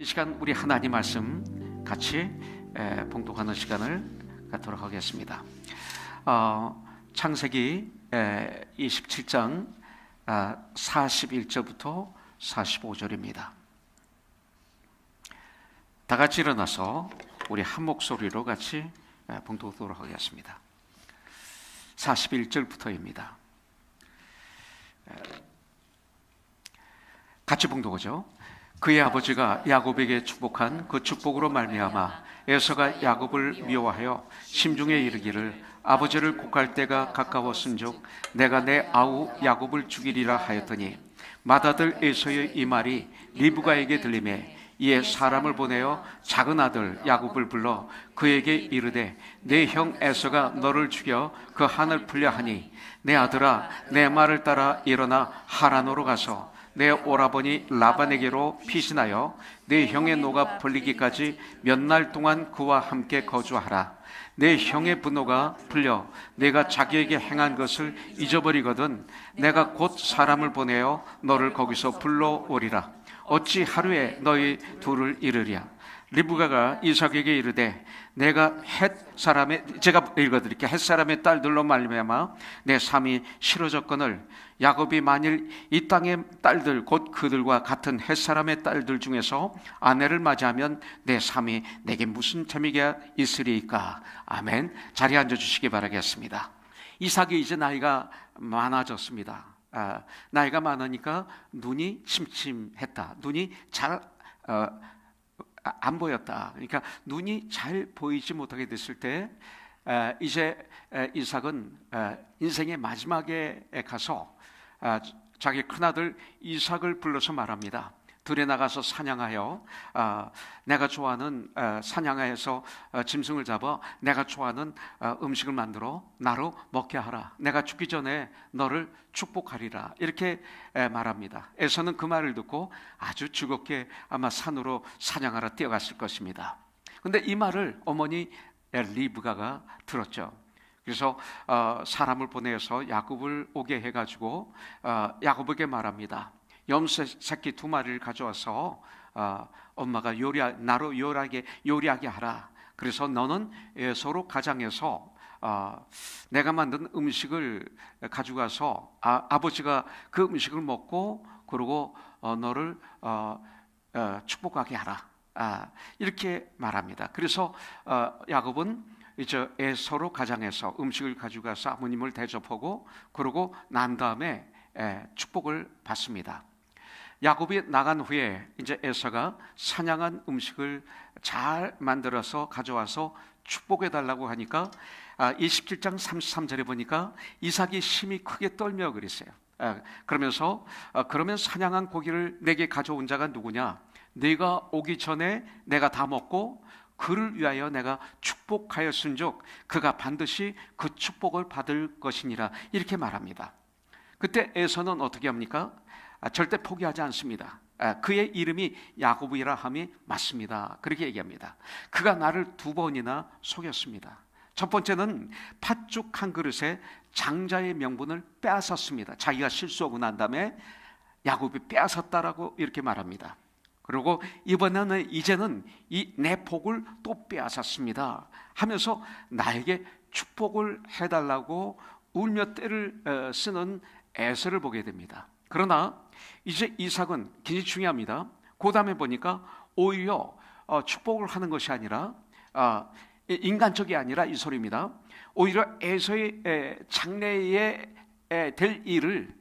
이 시간 우리 하나님 말씀 같이 봉독하는 시간을 갖도록 하겠습니다. 창세기 27장 41절부터 45절입니다. 다 같이 일어나서 우리 한 목소리로 같이 봉독하도록 하겠습니다. 41절부터입니다. 같이 봉독하죠. 그의 아버지가 야곱에게 축복한 그 축복으로 말미암아 에서가 야곱을 미워하여 심중에 이르기를 아버지를 곡할 때가 가까웠은즉 내가 내 아우 야곱을 죽이리라 하였더니 맏아들 에서의 이 말이 리브가에게 들리매 이에 사람을 보내어 작은 아들 야곱을 불러 그에게 이르되 내 형 에서가 너를 죽여 그 한을 풀려 하니 내 아들아 내 말을 따라 일어나 하란으로 가서 내 오라버니 라반에게로 피신하여 내 형의 노가 풀리기까지 몇 날 동안 그와 함께 거주하라. 내 형의 분노가 풀려 내가 자기에게 행한 것을 잊어버리거든 내가 곧 사람을 보내어 너를 거기서 불러오리라. 어찌 하루에 너희 둘을 이르랴. 리브가가 이삭에게 이르되 내가 제가 읽어드릴게요. 헷사람의 딸들로 말미암아 내 삶이 싫어졌거늘 야곱이 만일 이 땅의 딸들 곧 그들과 같은 헷사람의 딸들 중에서 아내를 맞이하면 내 삶이 내게 무슨 재미가 있으리까. 아멘. 자리에 앉아주시기 바라겠습니다. 이삭이 이제 나이가 많아졌습니다. 나이가 많으니까 눈이 침침했다. 눈이 잘 안 보였다. 그러니까 눈이 잘 보이지 못하게 됐을 때 이제 이삭은 인생의 마지막에 가서 자기 큰아들 이삭을 불러서 말합니다. 들에 나가서 사냥하여 내가 좋아하는 사냥하여서 짐승을 잡아 내가 좋아하는 음식을 만들어 나로 먹게 하라. 내가 죽기 전에 너를 축복하리라. 이렇게 말합니다. 에서는 그 말을 듣고 아주 즐겁게 아마 산으로 사냥하러 뛰어갔을 것입니다. 그런데 이 말을 어머니 리브가가 들었죠. 그래서 사람을 보내서 야곱을 오게 해가지고 야곱에게 말합니다. 염소 새끼 2마리를 가져와서 엄마가 나로 요리하게 하라. 그래서 너는 서로 가장해서 내가 만든 음식을 가져가서 아버지가 그 음식을 먹고 그러고 너를 축복하게 하라. 이렇게 말합니다. 그래서 야곱은 이제 에서로 가장해서 음식을 가져가서 아버님을 대접하고 그러고 난 다음에 축복을 받습니다. 야곱이 나간 후에 이제 에서가 사냥한 음식을 잘 만들어서 가져와서 축복해 달라고 하니까 27장 33절에 보니까 이삭이 심히 크게 떨며 그랬어요. 그러면서 그러면 사냥한 고기를 내게 가져온 자가 누구냐? 네가 오기 전에 내가 다 먹고 그를 위하여 내가 축복하였은즉 그가 반드시 그 축복을 받을 것이니라. 이렇게 말합니다. 그때 에서는 어떻게 합니까? 절대 포기하지 않습니다. 그의 이름이 야곱이라 함이 맞습니다. 그렇게 얘기합니다. 그가 나를 2번이나 속였습니다. 첫 번째는 팥죽 한 그릇에 장자의 명분을 빼앗았습니다. 자기가 실수하고 난 다음에 야곱이 빼앗았다라고 이렇게 말합니다. 그리고 이제는 이 내 복을 또 빼앗았습니다 하면서 나에게 축복을 해달라고 울며 떼를 쓰는 에서를 보게 됩니다. 그러나 이제 이삭은 굉장히 중요합니다. 그 다음에 보니까 오히려 축복을 하는 것이 아니라 인간적이 아니라 이 소리입니다. 오히려 에서의 장래에 될 일을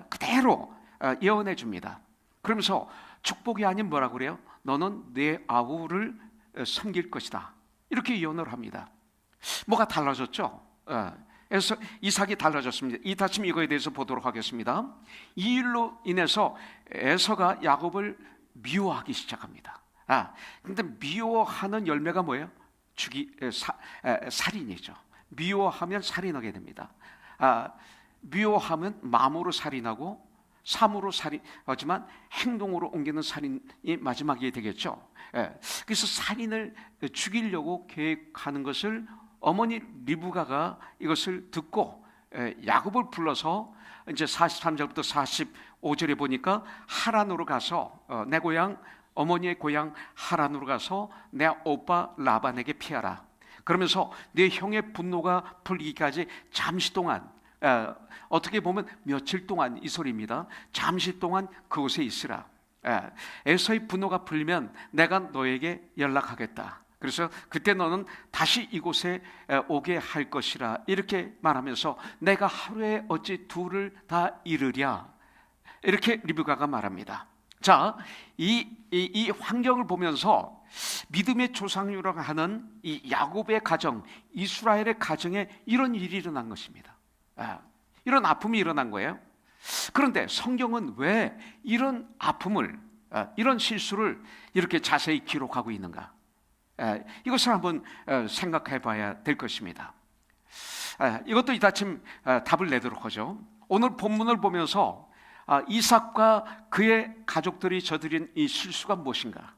그대로 예언해 줍니다. 그러면서 축복이 아닌 뭐라고 그래요? 너는 내 아우를 섬길 것이다. 이렇게 예언을 합니다. 뭐가 달라졌죠? 그래서 이삭이 달라졌습니다. 이따금 이거에 대해서 보도록 하겠습니다. 이 일로 인해서 에서가 야곱을 미워하기 시작합니다. 근데 미워하는 열매가 뭐예요? 살인이죠. 미워하면 살인하게 됩니다. 미워하면 마음으로 살인하고 삶으로 살인하지만 행동으로 옮기는 살인이 마지막이 되겠죠. 그래서 살인을 죽이려고 계획하는 것을 어머니 리브가가 이것을 듣고 야곱을 불러서 이제 43절부터 45절에 보니까 하란으로 가서 내 고향 어머니의 고향 하란으로 가서 내 오빠 라반에게 피하라. 그러면서 내 형의 분노가 풀리기까지 잠시 동안, 어떻게 보면 며칠 동안 이 소리입니다. 잠시 동안 그곳에 있으라. 에서의 분노가 풀리면 내가 너에게 연락하겠다. 그래서 그때 너는 다시 이곳에 오게 할 것이라. 이렇게 말하면서 내가 하루에 어찌 둘을 다 이르랴. 이렇게 리브가가 말합니다. 자, 이 환경을 보면서 믿음의 조상이라고 하는 이 야곱의 가정, 이스라엘의 가정에 이런 일이 일어난 것입니다. 이런 아픔이 일어난 거예요. 그런데 성경은 왜 이런 아픔을, 이런 실수를 이렇게 자세히 기록하고 있는가? 이것을 한번 생각해 봐야 될 것입니다. 이것도 이따금 답을 내도록 하죠. 오늘 본문을 보면서 이삭과 그의 가족들이 저지른 이 실수가 무엇인가?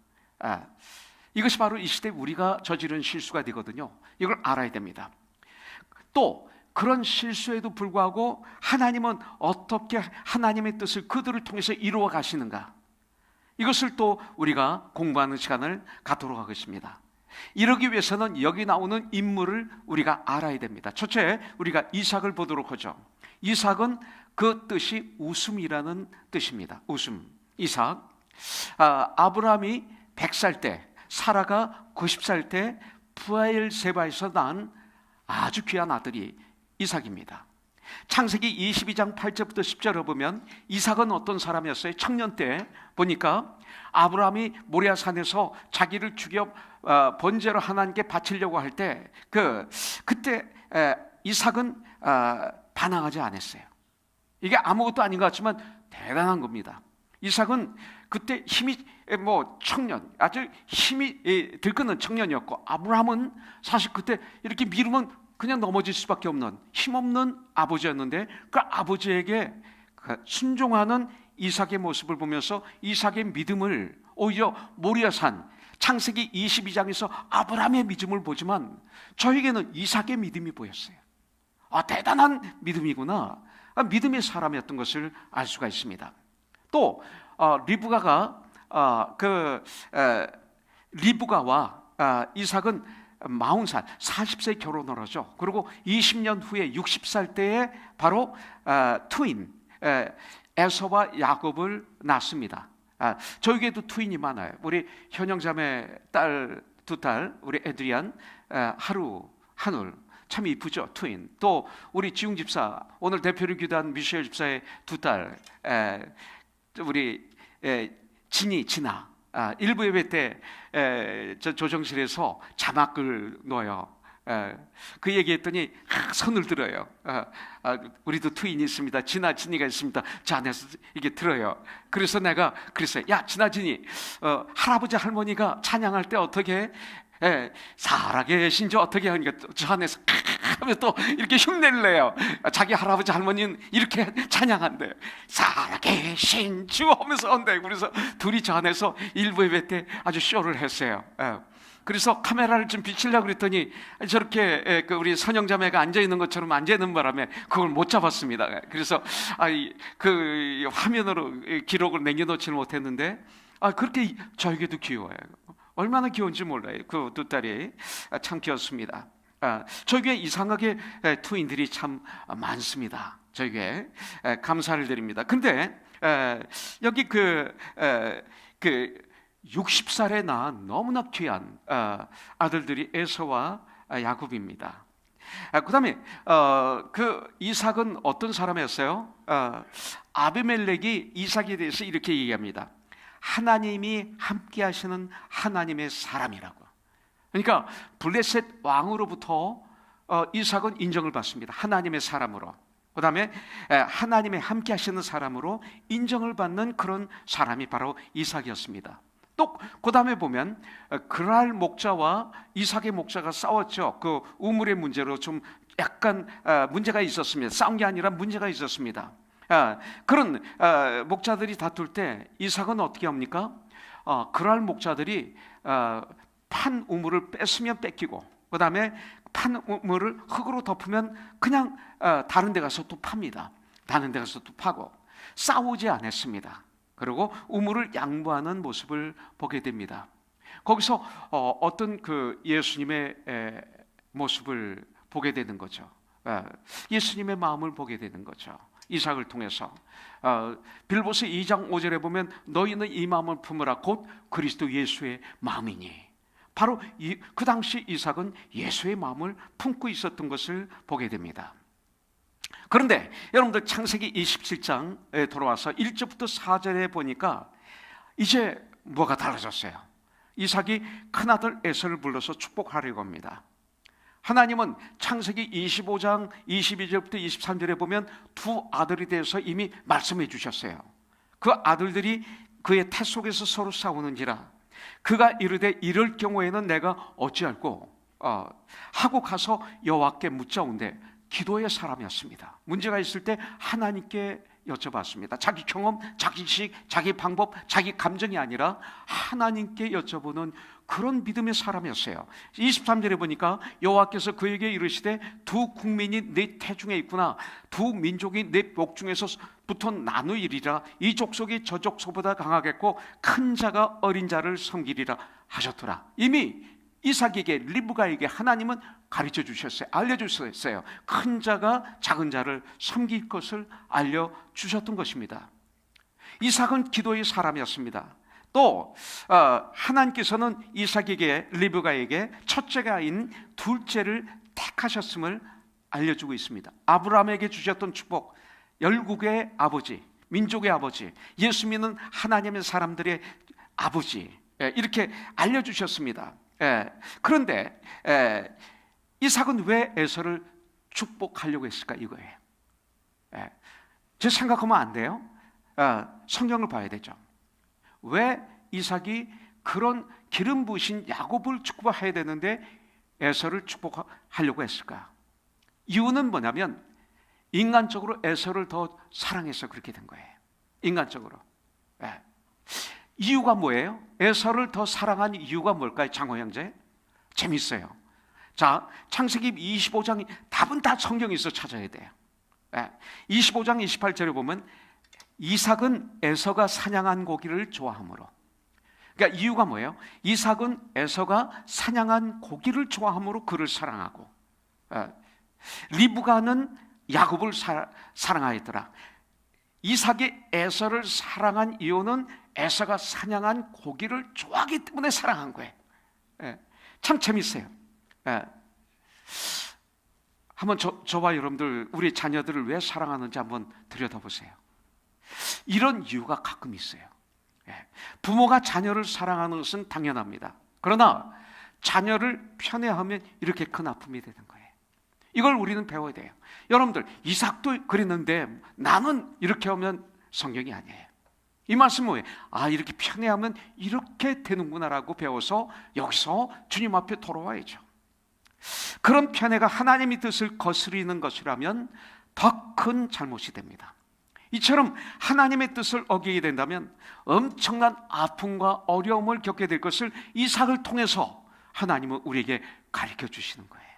이것이 바로 이 시대 우리가 저지른 실수가 되거든요. 이걸 알아야 됩니다. 또 그런 실수에도 불구하고 하나님은 어떻게 하나님의 뜻을 그들을 통해서 이루어 가시는가? 이것을 또 우리가 공부하는 시간을 갖도록 하겠습니다. 이러기 위해서는 여기 나오는 인물을 우리가 알아야 됩니다. 첫째, 우리가 이삭을 보도록 하죠. 이삭은 그 뜻이 웃음이라는 뜻입니다. 웃음. 이삭. 아브라함이 100살 때, 사라가 90살 때 부엘세바에서 낳은 아주 귀한 아들이 이삭입니다. 창세기 22장 8절부터 10절을 보면 이삭은 어떤 사람이었어요? 청년 때 보니까 아브라함이 모리아산에서 자기를 죽여 번제로 하나님께 바치려고 할 때 그때 이삭은 반항하지 않았어요. 이게 아무것도 아닌 것 같지만 대단한 겁니다. 이삭은 그때 힘이 청년, 아주 힘이 들끓는 청년이었고, 아브라함은 사실 그때 이렇게 미루면 그냥 넘어질 수밖에 없는 힘없는 아버지였는데, 그 아버지에게 순종하는 이삭의 모습을 보면서 이삭의 믿음을 오히려 모리아산 창세기 22장에서 아브라함의 믿음을 보지만 저에게는 이삭의 믿음이 보였어요. 대단한 믿음이구나. 믿음의 사람이었던 것을 알 수가 있습니다. 또 리브가가 리브가와 이삭은 40살, 40세에 결혼을 하죠. 그리고 20년 후에 60살 때에 바로 트윈 에서와 야곱을 낳습니다. 저에게도 트윈이 많아요. 우리 현영자매 딸 두 딸, 우리 에드리안, 한울 참 이쁘죠, 트윈. 또 우리 지웅 집사, 오늘 대표를 기도한 미셸 집사의 두 딸, 우리 진아. 일부 예배 때 저 조정실에서 자막을 넣어요. 그 얘기했더니 손을 들어요. 우리도 트윈이 있습니다. 진이가 있습니다. 저 안에서 이게 들어요. 그래서 내가 그랬어요. 야, 진이, 할아버지 할머니가 찬양할 때 어떻게 살아계신 지 어떻게 하니까 저 안에서 하면 또 이렇게 흉내를 내요. 자기 할아버지 할머니는 이렇게 찬양한대요. 살아계신 주 하면서 한대요. 그래서 둘이 저 안에서 일부 예배 때 아주 쇼를 했어요. 그래서 카메라를 좀 비치려고 그랬더니 저렇게 우리 선영자매가 앉아있는 것처럼 앉아있는 바람에 그걸 못 잡았습니다. 그래서 그 화면으로 기록을 남겨놓지는 못했는데 그렇게 저에게도 귀여워요. 얼마나 귀여운지 몰라요. 그 두 딸이 참 귀엽습니다. 저에게 이상하게 투인들이 참 많습니다. 저에게 감사를 드립니다. 근데 여기 60살에 낳은 너무나 귀한 아들들이 에서와 야곱입니다. 그 다음에 그 이삭은 어떤 사람이었어요? 아비멜렉이 이삭에 대해서 이렇게 얘기합니다. 하나님이 함께 하시는 하나님의 사람이라고. 그러니까 블레셋 왕으로부터 이삭은 인정을 받습니다. 하나님의 사람으로. 그 다음에 하나님의 함께 하시는 사람으로 인정을 받는 그런 사람이 바로 이삭이었습니다. 또 그 다음에 보면 그랄 목자와 이삭의 목자가 싸웠죠. 그 우물의 문제로 좀 약간 문제가 있었습니다. 싸운 게 아니라 문제가 있었습니다. 그런 목자들이 다툴 때 이삭은 어떻게 합니까? 그랄 목자들이 판 우물을 뺐으면 뺏기고, 그 다음에 판 우물을 흙으로 덮으면 그냥 다른 데 가서 또 팝니다. 다른 데 가서 또 파고 싸우지 않았습니다. 그리고 우물을 양보하는 모습을 보게 됩니다. 거기서 어떤 그 예수님의 모습을 보게 되는 거죠. 예수님의 마음을 보게 되는 거죠. 이삭을 통해서 빌보스 2장 5절에 보면 너희는 이 마음을 품으라 곧 그리스도 예수의 마음이니, 바로 그 당시 이삭은 예수의 마음을 품고 있었던 것을 보게 됩니다. 그런데 여러분들 창세기 27장에 돌아와서 1절부터 4절에 보니까 이제 뭐가 달라졌어요. 이삭이 큰아들 에서를 불러서 축복하려고 합니다. 하나님은 창세기 25장 22절부터 23절에 보면 두 아들에 대해서 이미 말씀해 주셨어요. 그 아들들이 그의 태 속에서 서로 싸우는지라 그가 이르되 이럴 경우에는 내가 어찌할꼬 하고 가서 여호와께 묻자온대 기도의 사람이었습니다. 문제가 있을 때 하나님께 여쭤봤습니다. 자기 경험, 자기 지식, 자기 방법, 자기 감정이 아니라 하나님께 여쭤보는 그런 믿음의 사람이었어요. 23절에 보니까 여호와께서 그에게 이르시되 두 국민이 네 태중에 있구나. 두 민족이 네 복중에서부터 나누이리라. 이 족속이 저 족속보다 강하겠고 큰 자가 어린 자를 섬기리라 하셨더라. 이미 이삭에게 리브가에게 하나님은 가르쳐 주셨어요. 알려주셨어요. 큰 자가 작은 자를 섬길 것을 알려주셨던 것입니다. 이삭은 기도의 사람이었습니다. 또 하나님께서는 이삭에게 리브가에게 첫째가 아닌 둘째를 택하셨음을 알려주고 있습니다. 아브라함에게 주셨던 축복, 열국의 아버지, 민족의 아버지, 예수 믿는 하나님의 사람들의 아버지, 이렇게 알려주셨습니다. 그런데 이삭은 왜 에서를 축복하려고 했을까? 이거예요. 제 생각하면 안 돼요. 성경을 봐야 되죠. 왜 이삭이 그런 기름 부으신 야곱을 축복해야 되는데 에서를 축복하려고 했을까? 이유는 뭐냐면 인간적으로 에서를 더 사랑해서 그렇게 된 거예요. 인간적으로. 이유가 뭐예요? 에서를 더 사랑한 이유가 뭘까요? 장호 형제? 재밌어요. 자, 창세기 25장 답은 다 성경에서 찾아야 돼요. 25장 28절에 보면 이삭은 에서가 사냥한 고기를 좋아하므로. 그러니까 이유가 뭐예요? 이삭은 에서가 사냥한 고기를 좋아하므로 그를 사랑하고, 리브가는 야곱을 사랑하였더라. 이삭이 에서를 사랑한 이유는 에서가 사냥한 고기를 좋아하기 때문에 사랑한 거예요. 참 재밌어요. 한번 저와 여러분들 우리 자녀들을 왜 사랑하는지 한번 들여다보세요. 이런 이유가 가끔 있어요. 부모가 자녀를 사랑하는 것은 당연합니다. 그러나 자녀를 편애하면 이렇게 큰 아픔이 되는 거예요. 이걸 우리는 배워야 돼요. 여러분들 이삭도 그랬는데 나는 이렇게 하면 성경이 아니에요. 이 말씀은 뭐예요? 이렇게 편애하면 이렇게 되는구나라고 배워서 여기서 주님 앞에 돌아와야죠. 그런 편애가 하나님의 뜻을 거스리는 것이라면 더 큰 잘못이 됩니다. 이처럼 하나님의 뜻을 어기게 된다면 엄청난 아픔과 어려움을 겪게 될 것을 이삭을 통해서 하나님은 우리에게 가르쳐 주시는 거예요.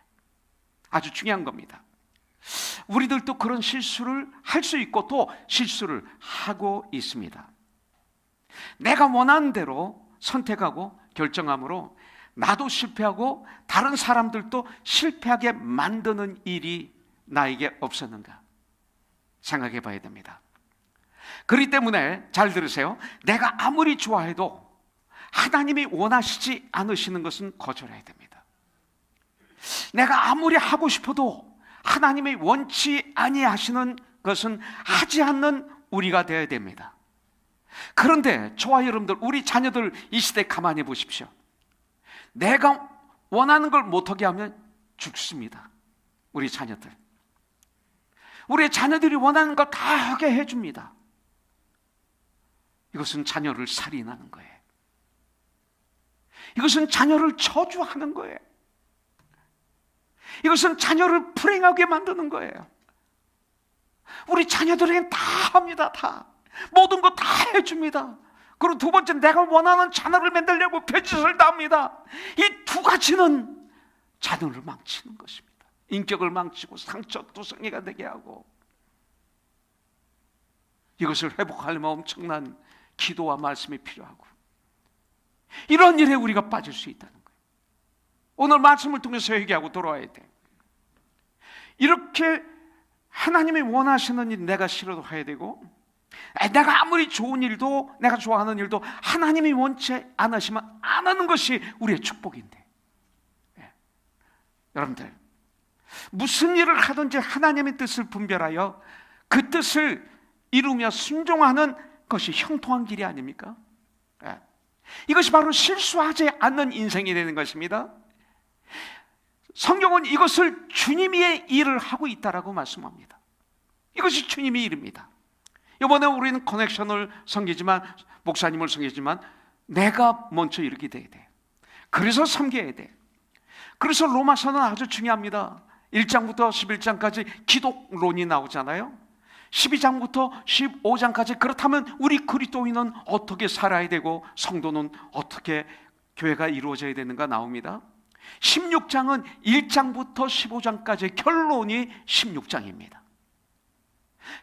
아주 중요한 겁니다. 우리들도 그런 실수를 할 수 있고 또 실수를 하고 있습니다. 내가 원하는 대로 선택하고 결정함으로 나도 실패하고 다른 사람들도 실패하게 만드는 일이 나에게 없었는가 생각해 봐야 됩니다. 그렇기 때문에 잘 들으세요. 내가 아무리 좋아해도 하나님이 원하시지 않으시는 것은 거절해야 됩니다. 내가 아무리 하고 싶어도 하나님이 원치 아니하시는 것은 하지 않는 우리가 되어야 됩니다. 그런데 저와 여러분들, 우리 자녀들 이 시대 가만히 보십시오. 내가 원하는 걸 못하게 하면 죽습니다. 우리 자녀들. 우리 자녀들이 원하는 걸 다 하게 해줍니다. 이것은 자녀를 살인하는 거예요. 이것은 자녀를 저주하는 거예요. 이것은 자녀를 불행하게 만드는 거예요. 우리 자녀들에겐 다 합니다. 다. 모든 거 다 해줍니다. 그리고 두 번째, 내가 원하는 자녀를 만들려고 별짓을 다 합니다. 이 두 가지는 자녀를 망치는 것입니다. 인격을 망치고 상처투성이가 되게 하고, 이것을 회복하려면 엄청난 기도와 말씀이 필요하고, 이런 일에 우리가 빠질 수 있다는 거예요. 오늘 말씀을 통해서 회개하고 돌아와야 돼. 이렇게 하나님이 원하시는 일 내가 싫어도 해야 되고, 내가 아무리 좋은 일도, 내가 좋아하는 일도 하나님이 원치 않으시면 안 하는 것이 우리의 축복인데, 여러분들, 무슨 일을 하든지 하나님의 뜻을 분별하여 그 뜻을 이루며 순종하는 것이 형통한 길이 아닙니까? 이것이 바로 실수하지 않는 인생이 되는 것입니다. 성경은 이것을 주님의 일을 하고 있다라고 말씀합니다. 이것이 주님의 일입니다. 이번에 우리는 커넥션을 섬기지만, 목사님을 섬기지만 내가 먼저 이렇게 돼야 돼. 그래서 섬겨야 돼. 그래서 로마서는 아주 중요합니다. 1장부터 11장까지 기독론이 나오잖아요. 12장부터 15장까지 그렇다면 우리 그리스도인은 어떻게 살아야 되고 성도는 어떻게 교회가 이루어져야 되는가 나옵니다. 16장은 1장부터 15장까지 결론이 16장입니다.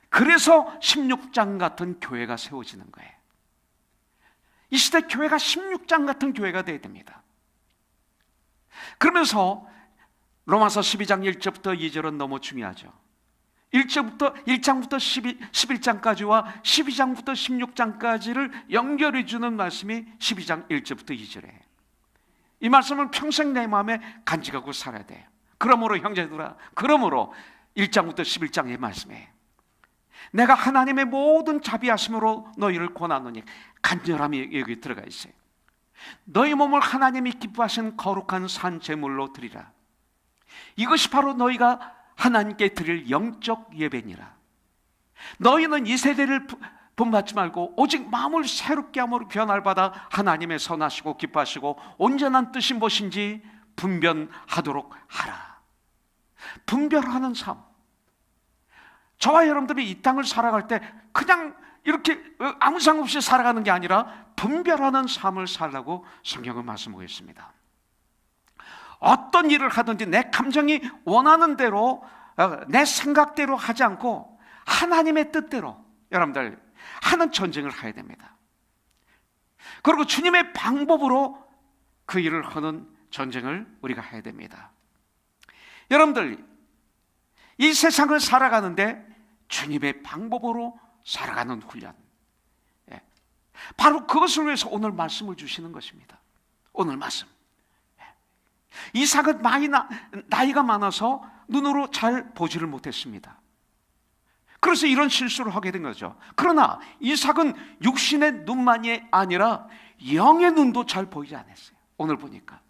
그래서 16장 같은 교회가 세워지는 거예요. 이 시대 교회가 16장 같은 교회가 돼야 됩니다. 그러면서 로마서 12장 1절부터 2절은 너무 중요하죠. 1장부터 11장까지와 12장부터 16장까지를 연결해 주는 말씀이 12장 1절부터 2절이에요. 이 말씀을 평생 내 마음에 간직하고 살아야 돼요. 그러므로 형제들아, 그러므로 1장부터 11장의 말씀이에요. 내가 하나님의 모든 자비하심으로 너희를 권하노니, 간절함이 여기 들어가 있어요. 너희 몸을 하나님이 기뻐하신 거룩한 산 제물로 드리라. 이것이 바로 너희가 하나님께 드릴 영적 예배니라. 너희는 이 세대를 본받지 말고 오직 마음을 새롭게 함으로 변화를 받아 하나님의 선하시고 기뻐하시고 온전한 뜻이 무엇인지 분별하도록 하라. 분별하는 삶. 저와 여러분들이 이 땅을 살아갈 때 그냥 이렇게 아무 상관 없이 살아가는 게 아니라 분별하는 삶을 살라고 성경은 말씀하고 있습니다. 어떤 일을 하든지 내 감정이 원하는 대로, 내 생각대로 하지 않고 하나님의 뜻대로 여러분들 하는 전쟁을 해야 됩니다. 그리고 주님의 방법으로 그 일을 하는 전쟁을 우리가 해야 됩니다. 여러분들, 이 세상을 살아가는데 주님의 방법으로 살아가는 훈련, 바로 그것을 위해서 오늘 말씀을 주시는 것입니다. 오늘 말씀. 이삭은 나이가 많아서 눈으로 잘 보지를 못했습니다. 그래서 이런 실수를 하게 된 거죠. 그러나 이삭은 육신의 눈만이 아니라 영의 눈도 잘 보이지 않았어요. 오늘 보니까.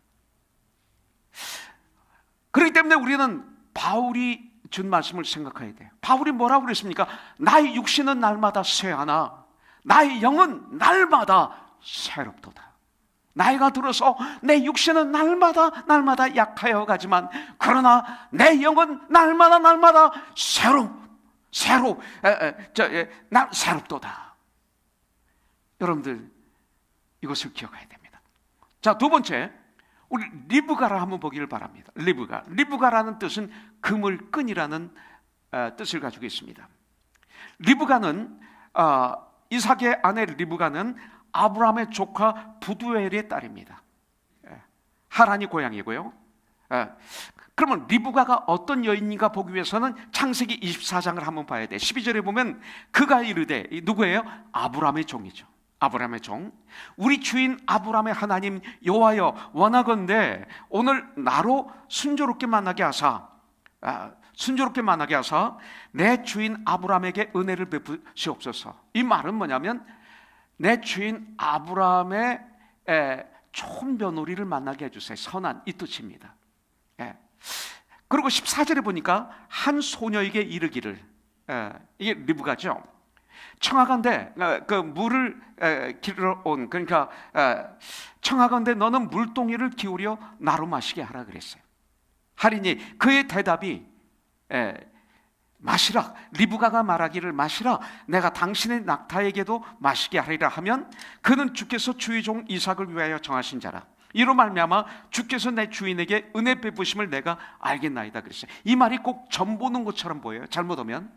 그렇기 때문에 우리는 바울이 준 말씀을 생각해야 돼요. 바울이 뭐라고 그랬습니까? 나의 육신은 날마다 쇠하나 나의 영은 날마다 새롭도다. 나이가 들어서 내 육신은 날마다 약하여 가지만 그러나 내 영은 날마다 새롭도다. 여러분들 이것을 기억해야 됩니다. 자, 두 번째, 우리 리브가라 한번 보기를 바랍니다. 리브가라는 뜻은 그물끈이라는 뜻을 가지고 있습니다. 리브가는 이삭의 아내 리브가는 아브라함의 조카 부두엘의 딸입니다. 하란이 고향이고요. 그러면 리브가가 어떤 여인인가 보기 위해서는 창세기 24장을 한번 봐야 돼. 12절에 보면 그가 이르되, 누구예요? 아브라함의 종이죠. 아브라함의 종. 우리 주인 아브라함의 하나님 여호와여, 원하건대 오늘 나로 순조롭게 만나게 하사 내 주인 아브라함에게 은혜를 베푸시옵소서. 이 말은 뭐냐면 내 주인 아브라함의 좋은 며느리를 만나게 해주세요. 선한, 이 뜻입니다. 그리고 14절에 보니까 한 소녀에게 이르기를, 이게 리브가죠. 청하건대 그 물을 기르러 온, 그러니까 청하건대 너는 물동이를 기울여 나로 마시게 하라 그랬어요. 하리니 그의 대답이 마시라. 리브가가 말하기를 마시라. 내가 당신의 낙타에게도 마시게 하리라 하면 그는 주께서 주의 종 이삭을 위하여 정하신 자라. 이로 말미암아 주께서 내 주인에게 은혜 베푸심을 내가 알겠나이다 그랬어요. 이 말이 꼭 점 보는 것처럼 보여요. 잘못 오면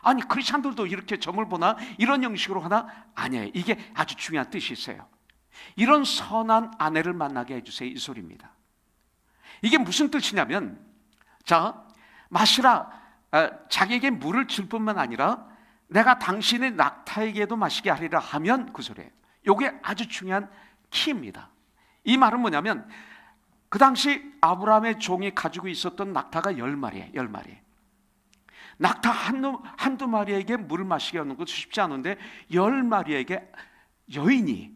아니 크리스찬들도 이렇게 점을 보나? 이런 형식으로 하나? 아니에요. 이게 아주 중요한 뜻이 있어요. 이런 선한 아내를 만나게 해주세요, 이 소리입니다. 이게 무슨 뜻이냐면, 자, 마시라, 자기에게 물을 줄 뿐만 아니라 내가 당신의 낙타에게도 마시게 하리라 하면 그 소리예요. 이게 아주 중요한 키입니다. 이 말은 뭐냐면, 그 당시 아브라함의 종이 가지고 있었던 낙타가 10마리예요. 10마리. 낙타 한두 마리에게 물을 마시게 하는 것도 쉽지 않은데 10마리에게 여인이,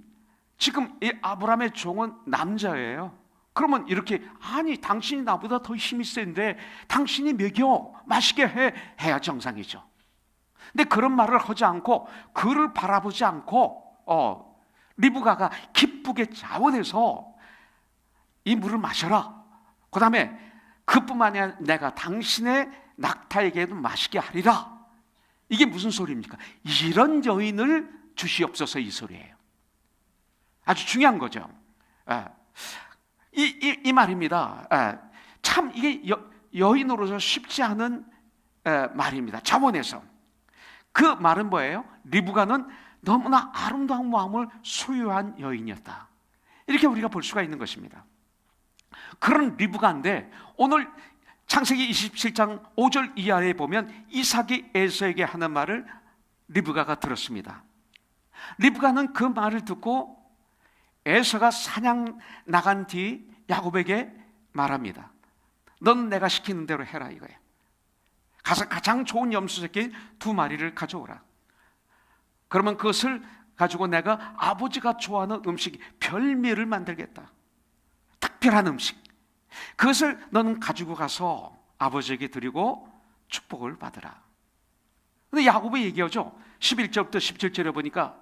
지금 이 아브라함의 종은 남자예요. 그러면 이렇게, 아니 당신이 나보다 더 힘이 센데 당신이 먹여 마시게 해야 정상이죠. 근데 그런 말을 하지 않고, 그를 바라보지 않고 리브가가 기쁘게 자원해서 이 물을 마셔라. 그 다음에 그뿐만 아니라 내가 당신의 낙타에게도 마시게 하리라. 이게 무슨 소리입니까? 이런 여인을 주시옵소서, 이 소리예요. 아주 중요한 거죠. 이 말입니다. 참 이게 여인으로서 쉽지 않은 말입니다. 자원해서. 그 말은 뭐예요? 리브가는 너무나 아름다운 마음을 소유한 여인이었다. 이렇게 우리가 볼 수가 있는 것입니다. 그런 리브가인데 오늘 창세기 27장 5절 이하에 보면 이삭이 에서에게 하는 말을 리브가가 들었습니다. 리브가는 그 말을 듣고 에서가 사냥 나간 뒤 야곱에게 말합니다. 넌 내가 시키는 대로 해라 이거예요. 가서 가장 좋은 염소 새끼 2마리를 가져오라. 그러면 그것을 가지고 내가 아버지가 좋아하는 음식 별미를 만들겠다. 특별한 음식. 그것을 너는 가지고 가서 아버지에게 드리고 축복을 받으라. 근데 야곱이 얘기하죠. 11절부터 17절에 보니까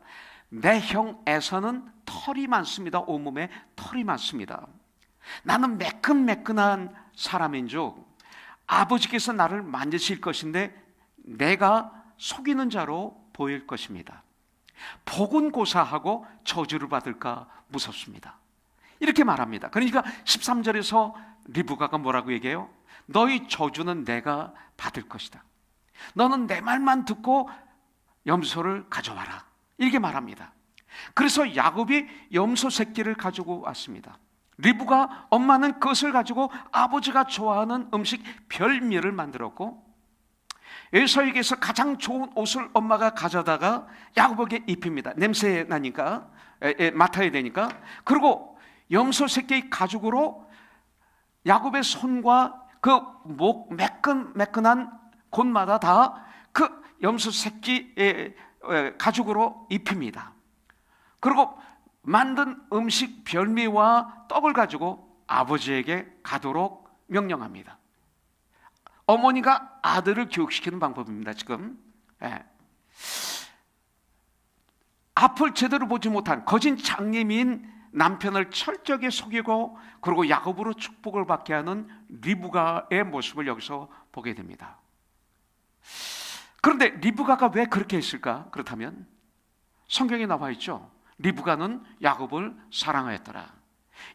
내 형 에서는 털이 많습니다. 온몸에 털이 많습니다. 나는 매끈매끈한 사람인 줄 아버지께서 나를 만지실 것인데 내가 속이는 자로 보일 것입니다. 복은 고사하고 저주를 받을까 무섭습니다. 이렇게 말합니다. 그러니까 13절에서 리브가가 뭐라고 얘기해요? 너희 저주는 내가 받을 것이다. 너는 내 말만 듣고 염소를 가져와라. 이렇게 말합니다. 그래서 야곱이 염소 새끼를 가지고 왔습니다. 리브가 엄마는 그것을 가지고 아버지가 좋아하는 음식 별미를 만들었고, 에서에게서 가장 좋은 옷을 엄마가 가져다가 야곱에게 입힙니다. 냄새 나니까 맡아야 되니까. 그리고 염소 새끼 가죽으로 야곱의 손과 그 목 매끈매끈한 곳마다 다 그 염소 새끼 가죽으로 입힙니다. 그리고 만든 음식 별미와 떡을 가지고 아버지에게 가도록 명령합니다. 어머니가 아들을 교육시키는 방법입니다. 지금 앞을 제대로 보지 못한 거진 장님인 남편을 철저하게 속이고 그리고 야곱으로 축복을 받게 하는 리브가의 모습을 여기서 보게 됩니다. 그런데 리브가가 왜 그렇게 했을까? 그렇다면 성경에 나와 있죠. 리브가는 야곱을 사랑하였더라.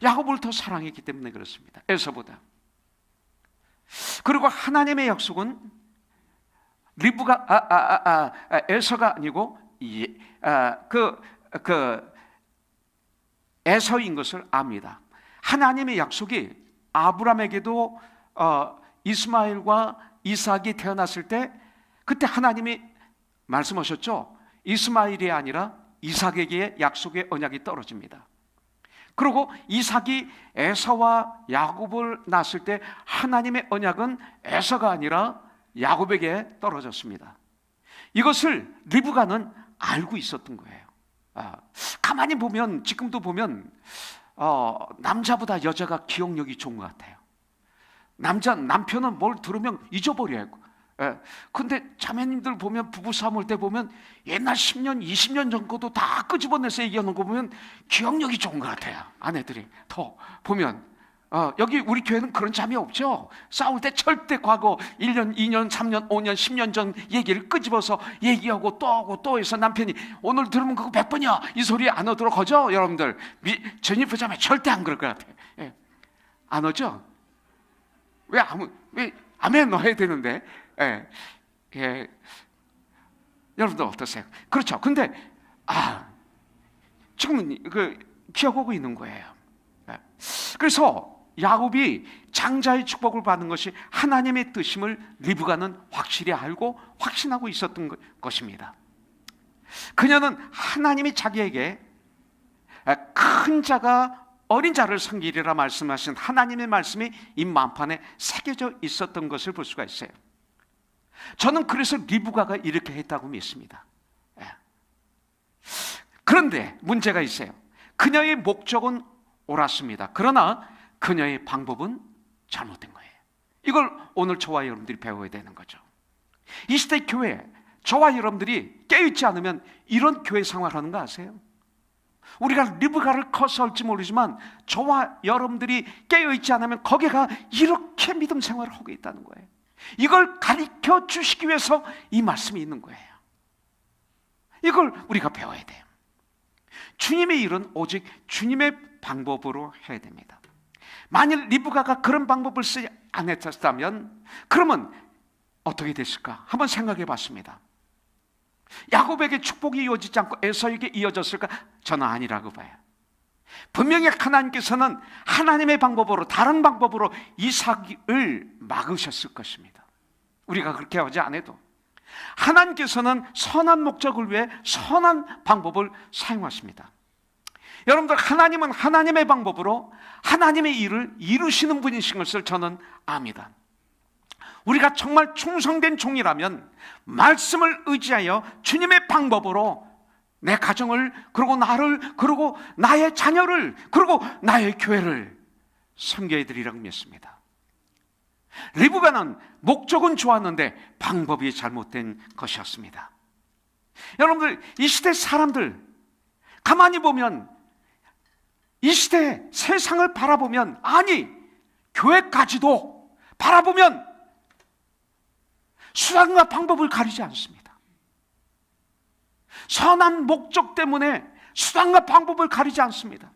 야곱을 더 사랑했기 때문에 그렇습니다. 에서보다. 그리고 하나님의 약속은 에서가 아니고 에서인 것을 압니다. 하나님의 약속이 아브라함에게도 이스마엘과 이삭이 태어났을 때 그때 하나님이 말씀하셨죠. 이스마엘이 아니라 이삭에게 약속의 언약이 떨어집니다. 그리고 이삭이 에서와 야곱을 낳았을 때 하나님의 언약은 에서가 아니라 야곱에게 떨어졌습니다. 이것을 리브가는 알고 있었던 거예요. 가만히 보면 지금도 보면 남자보다 여자가 기억력이 좋은 것 같아요. 남편은 뭘 들으면 잊어버려요. 근데 자매님들 보면 부부싸움 할 때 보면 옛날 10년 20년 전 것도 다 끄집어내서 얘기하는 거 보면 기억력이 좋은 것 같아요. 아내들이 더 보면 여기 우리 교회는 그런 자매 없죠. 싸울 때 절대 과거 1년 2년 3년 5년 10년 전 얘기를 끄집어서 얘기하고 또 하고 또 해서 남편이 오늘 들으면 그거 100번이야 이 소리 안 하도록 하죠. 여러분들 전입부 자매 절대 안 그럴 것 같아요. 안 하죠? 왜 아멘 넣어야 되는데 여러분들 어떠세요? 그렇죠. 근데 지금은 기억하고 있는 거예요. 그래서 야곱이 장자의 축복을 받는 것이 하나님의 뜻임을 리브가는 확실히 알고 확신하고 있었던 것입니다. 그녀는 하나님이 자기에게 큰 자가 어린 자를 섬기리라 말씀하신 하나님의 말씀이 이 만판에 새겨져 있었던 것을 볼 수가 있어요. 저는 그래서 리브가가 이렇게 했다고 믿습니다. 그런데 문제가 있어요. 그녀의 목적은 옳았습니다. 그러나 그녀의 방법은 잘못된 거예요. 이걸 오늘 저와 여러분들이 배워야 되는 거죠. 이 시대 교회, 저와 여러분들이 깨어있지 않으면 이런 교회 생활하는 거 아세요? 우리가 리브가를 커서 할지 모르지만 저와 여러분들이 깨어있지 않으면 거기가 이렇게 믿음 생활을 하고 있다는 거예요. 이걸 가르쳐 주시기 위해서 이 말씀이 있는 거예요. 이걸 우리가 배워야 돼요. 주님의 일은 오직 주님의 방법으로 해야 됩니다. 만일 리브가가 그런 방법을 쓰지 않았다면 그러면 어떻게 됐을까? 한번 생각해 봤습니다. 야곱에게 축복이 이어지지 않고 에서에게 이어졌을까? 저는 아니라고 봐요. 분명히 하나님께서는 하나님의 방법으로, 다른 방법으로 이삭을 막으셨을 것입니다. 우리가 그렇게 하지 않아도 하나님께서는 선한 목적을 위해 선한 방법을 사용하십니다. 여러분들, 하나님은 하나님의 방법으로 하나님의 일을 이루시는 분이신 것을 저는 압니다. 우리가 정말 충성된 종이라면 말씀을 의지하여 주님의 방법으로 내 가정을, 그리고 나를, 그리고 나의 자녀를, 그리고 나의 교회를 섬겨야 되리라고 믿습니다. 리브가는 목적은 좋았는데 방법이 잘못된 것이었습니다. 여러분들, 이 시대 사람들 가만히 보면, 이 시대 세상을 바라보면, 아니 교회까지도 바라보면 수단과 방법을 가리지 않습니다. 선한 목적 때문에 수단과 방법을 가리지 않습니다.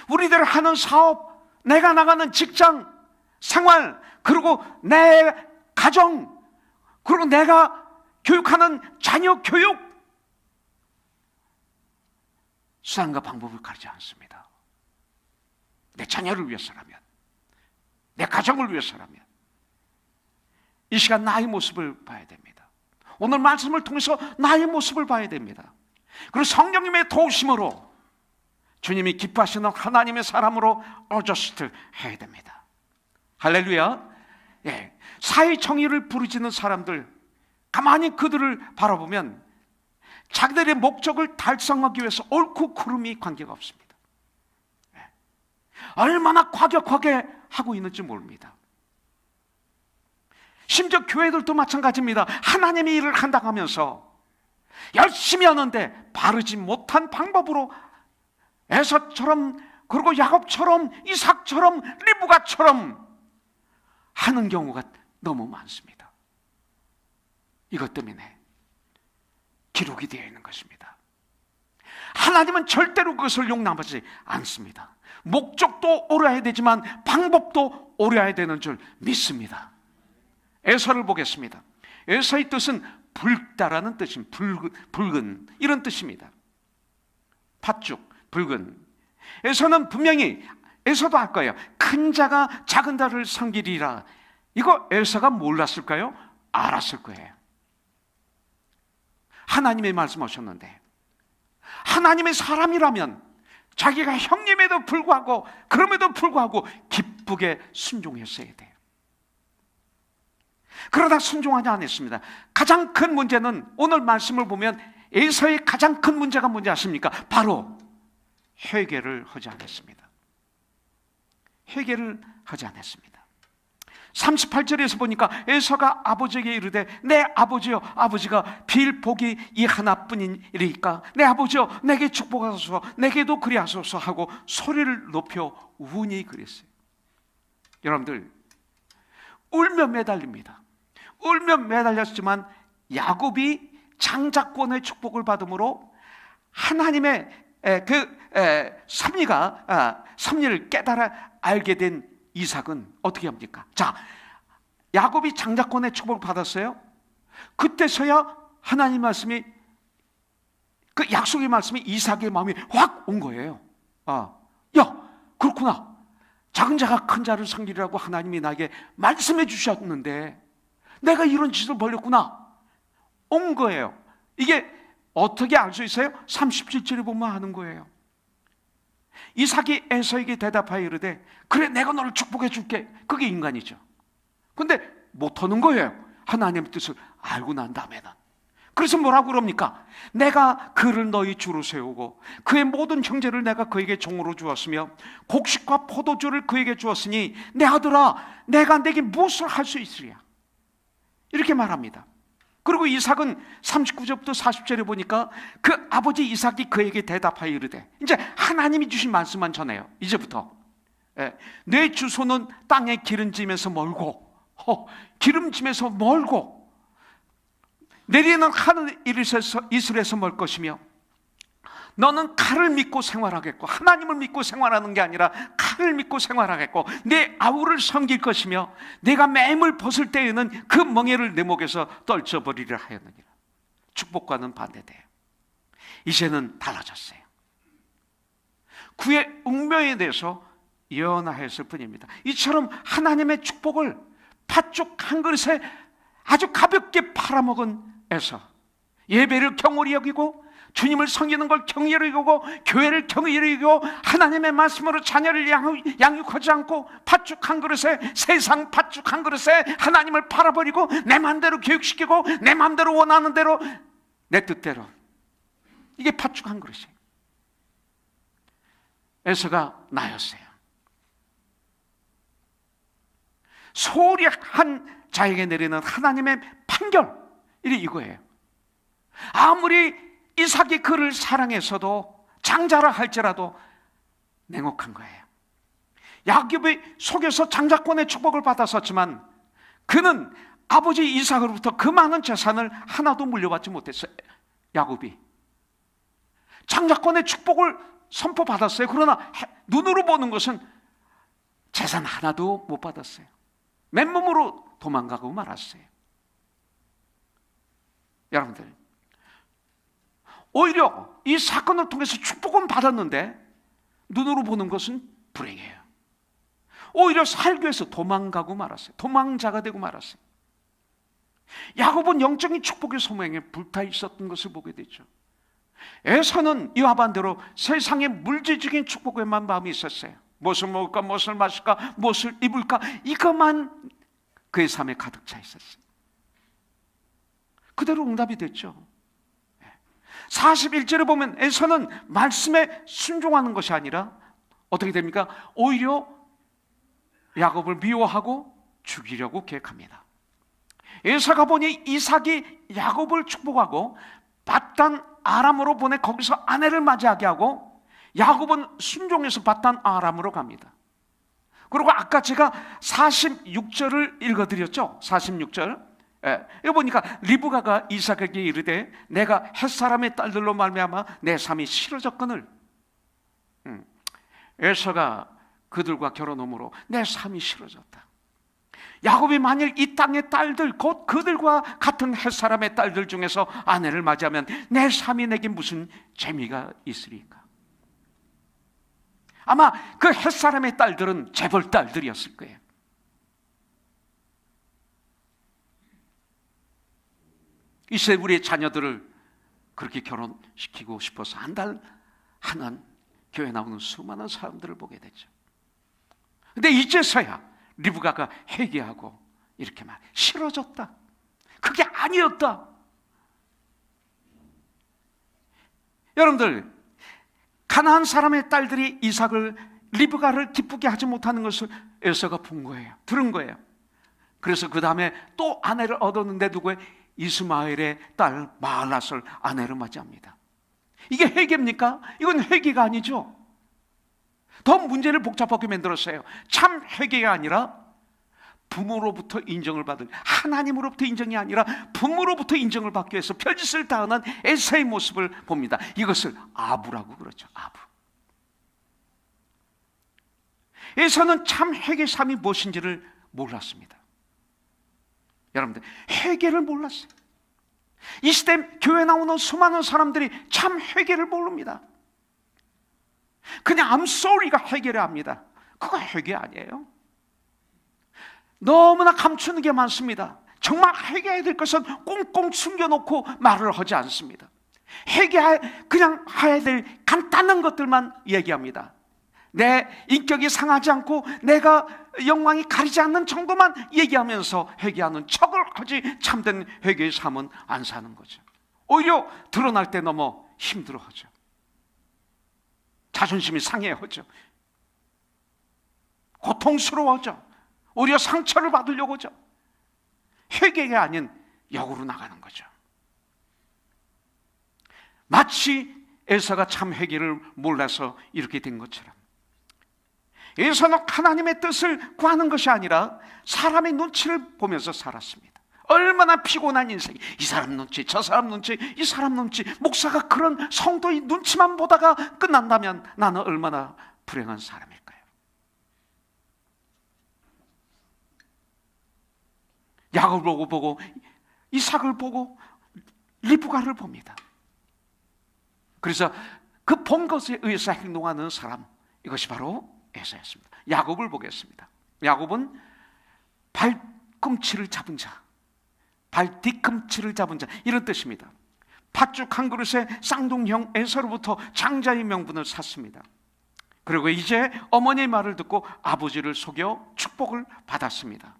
우리들 하는 사업, 내가 나가는 직장 생활, 그리고 내 가정, 그리고 내가 교육하는 자녀 교육, 수단과 방법을 가리지 않습니다. 내 자녀를 위해서라면, 내 가정을 위해서라면 이 시간 나의 모습을 봐야 됩니다. 오늘 말씀을 통해서 나의 모습을 봐야 됩니다. 그리고 성령님의 도우심으로 주님이 기뻐하시는 하나님의 사람으로 어저스트 해야 됩니다. 할렐루야. 사회 정의를 부르짖는 사람들, 가만히 그들을 바라보면 자기들의 목적을 달성하기 위해서 옳고 그름이 관계가 없습니다. 얼마나 과격하게 하고 있는지 모릅니다. 심지어 교회들도 마찬가지입니다. 하나님의 일을 한다고 하면서 열심히 하는데 바르지 못한 방법으로 에서처럼, 그리고 야곱처럼, 이삭처럼, 리브가처럼 하는 경우가 너무 많습니다. 이것 때문에 기록이 되어 있는 것입니다. 하나님은 절대로 그것을 용납하지 않습니다. 목적도 옳아야 되지만 방법도 옳아야 되는 줄 믿습니다. 에서를 보겠습니다. 에서의 뜻은 붉다라는 뜻입니다. 붉은 이런 뜻입니다. 팥죽, 붉은. 에서는 분명히, 에서도 알 거예요. 큰 자가 작은 자를 섬기리라. 이거 에서가 몰랐을까요? 알았을 거예요. 하나님의 말씀하셨는데, 하나님의 사람이라면 자기가 형님에도 불구하고, 그럼에도 불구하고 기쁘게 순종했어야 돼요. 그러다 순종하지 않았습니다. 가장 큰 문제는, 오늘 말씀을 보면 에서의 가장 큰 문제가 뭔지 아십니까? 바로 회개를 하지 않았습니다. 회개를 하지 않았습니다. 38절에서 보니까 에서가 아버지에게 이르되, 내 아버지여, 아버지가 빌 복이 이 하나뿐이니까 내 아버지여, 내게 축복하소서, 내게도 그리하소서 하고 소리를 높여 우니 그랬어요. 여러분들, 울며 매달립니다. 울며 매달렸지만 야곱이 장자권의 축복을 받음으로 하나님의 섭리를 깨달아 알게 된 이삭은 어떻게 합니까? 자, 야곱이 장자권의 축복을 받았어요. 그때서야 하나님 말씀이, 그 약속의 말씀이 이삭의 마음에 확 온 거예요. 야, 그렇구나. 작은 자가 큰 자를 섬기리라고 하나님이 나에게 말씀해 주셨는데 내가 이런 짓을 벌였구나. 온 거예요. 이게 어떻게 알 수 있어요? 37절에 보면 하는 거예요. 이삭이 에서에게 대답하여 이르되 그래, 내가 너를 축복해 줄게. 그게 인간이죠. 근데 못하는 거예요. 하나님의 뜻을 알고 난 다음에는. 그래서 뭐라고 그럽니까? 내가 그를 너희 주로 세우고 그의 모든 형제를 내가 그에게 종으로 주었으며 곡식과 포도주를 그에게 주었으니 내 아들아, 내가 내게 무엇을 할 수 있으랴. 이렇게 말합니다. 그리고 이삭은 39절부터 40절에 보니까 그 아버지 이삭이 그에게 대답하여 이르되, 이제 하나님이 주신 말씀만 전해요. 이제부터 내 주소는 땅의 기름짐에서 멀고 기름짐에서 멀고 내리는 하늘 이슬에서 멀 것이며 너는 칼을 믿고 생활하겠고, 하나님을 믿고 생활하는 게 아니라 칼을 믿고 생활하겠고, 내 아우를 섬길 것이며 내가 맹을 벗을 때에는 그 멍에를 내 목에서 떨쳐버리려 하였느니라. 축복과는 반대돼요. 이제는 달라졌어요. 그의 운명에 대해서 예언하였을 뿐입니다. 이처럼 하나님의 축복을 팥죽 한 그릇에 아주 가볍게 팔아먹은 에서, 예배를 경홀히 여기고 주님을 섬기는 걸 경외히 여기고 교회를 경외히 여기고 하나님의 말씀으로 자녀를 양육하지 않고 팥죽 한 그릇에, 세상 팥죽 한 그릇에 하나님을 팔아버리고 내 마음대로 교육시키고 내 마음대로 원하는 대로, 내 뜻대로, 이게 팥죽 한 그릇이에요. 에서가 나였어요. 소홀히 한 자에게 내리는 하나님의 판결, 이거예요. 아무리 이삭이 그를 사랑해서도 장자라 할지라도 냉혹한 거예요. 야곱이 속에서 장자권의 축복을 받았었지만 그는 아버지 이삭으로부터 그 많은 재산을 하나도 물려받지 못했어요. 야곱이 장자권의 축복을 선포받았어요. 그러나 눈으로 보는 것은 재산 하나도 못 받았어요. 맨몸으로 도망가고 말았어요. 여러분들, 오히려 이 사건을 통해서 축복은 받았는데 눈으로 보는 것은 불행해요. 오히려 살기 위해서 도망가고 말았어요. 도망자가 되고 말았어요. 야곱은 영적인 축복의 소명에 불타 있었던 것을 보게 되죠. 에서는 이와 반대로 세상의 물질적인 축복에만 마음이 있었어요. 무엇을 먹을까, 무엇을 마실까, 무엇을 입을까, 이것만 그의 삶에 가득 차 있었어요. 그대로 응답이 됐죠. 41절에 보면 에서는 말씀에 순종하는 것이 아니라 어떻게 됩니까? 오히려 야곱을 미워하고 죽이려고 계획합니다. 에서가 보니 이삭이 야곱을 축복하고 밧단 아람으로 보내 거기서 아내를 맞이하게 하고, 야곱은 순종해서 밧단 아람으로 갑니다. 그리고 아까 제가 46절을 읽어드렸죠. 46절. 여기 보니까 리브가가 이삭에게 이르되 내가 햇사람의 딸들로 말미암아 내 삶이 싫어졌거늘. 에서가 그들과 결혼함으로 내 삶이 싫어졌다. 야곱이 만일 이 땅의 딸들, 곧 그들과 같은 햇사람의 딸들 중에서 아내를 맞이하면 내 삶이 내게 무슨 재미가 있으리까? 아마 그 햇사람의 딸들은 재벌 딸들이었을 거예요. 이제 우리의 자녀들을 그렇게 결혼시키고 싶어서 한달 하는 교회 나오는 수많은 사람들을 보게 되죠. 근데 이제서야 리브가가 회개하고 이렇게 말, 싫어졌다, 그게 아니었다. 여러분들, 가나안 사람의 딸들이 이삭을, 리브가를 기쁘게 하지 못하는 것을 에서가 본 거예요. 들은 거예요. 그래서 그 다음에 또 아내를 얻었는데 누구의? 이스마엘의 딸 마할랏을 아내로 맞이합니다. 이게 회개입니까? 이건 회개가 아니죠. 더 문제를 복잡하게 만들었어요. 참 회개가 아니라 부모로부터 인정을 받을, 하나님으로부터 인정이 아니라 부모로부터 인정을 받기 위해서 별짓을 다하는 에서의 모습을 봅니다. 이것을 아부라고 그러죠. 아부. 에서는 참 회개 삶이 무엇인지를 몰랐습니다. 여러분들, 회개를 몰랐어요. 이 시대 교회 나오는 수많은 사람들이 참 회개를 모릅니다. 그냥 I'm sorry가 해결을 합니다. 그거 회개 아니에요. 너무나 감추는 게 많습니다. 정말 회개해야 될 것은 꽁꽁 숨겨놓고 말을 하지 않습니다. 그냥 해야 될 간단한 것들만 얘기합니다. 내 인격이 상하지 않고 내가 영광이 가리지 않는 정도만 얘기하면서 회개하는 척을 하지 참된 회개의 삶은 안 사는 거죠. 오히려 드러날 때 너무 힘들어하죠. 자존심이 상해하죠. 고통스러워하죠. 오히려 상처를 받으려고 하죠. 회개가 아닌 역으로 나가는 거죠. 마치 에사가 참 회개를 몰라서 이렇게 된 것처럼, 에사는 하나님의 뜻을 구하는 것이 아니라 사람의 눈치를 보면서 살았습니다. 얼마나 피곤한 인생이, 이 사람 눈치, 저 사람 눈치, 이 사람 눈치, 목사가 그런 성도의 눈치만 보다가 끝난다면 나는 얼마나 불행한 사람일까요? 야곱을 보고 이삭을 보고 리브가를 봅니다. 그래서 그 본 것에 의해서 행동하는 사람, 이것이 바로 에사였습니다. 야곱을 보겠습니다. 야곱은 발꿈치를 잡은 자, 발 뒤꿈치를 잡은 자, 이런 뜻입니다. 팥죽 한 그릇에 쌍둥이형 에사로부터 장자의 명분을 샀습니다. 그리고 이제 어머니의 말을 듣고 아버지를 속여 축복을 받았습니다.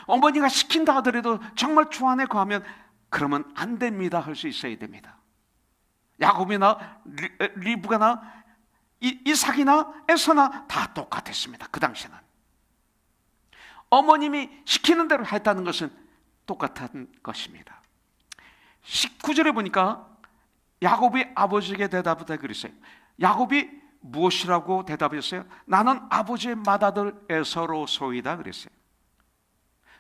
어머니가 시킨다 하더라도 정말 주안에 거하면 그러면 안 됩니다 할 수 있어야 됩니다. 야곱이나 리브가나 이삭이나 에서나 다 똑같았습니다. 그 당시에는 어머님이 시키는 대로 했다는 것은 똑같은 것입니다. 19절에 보니까 야곱이 아버지에게 대답을 그랬어요. 야곱이 무엇이라고 대답했어요? 나는 아버지의 맏아들 에서로소이다 그랬어요.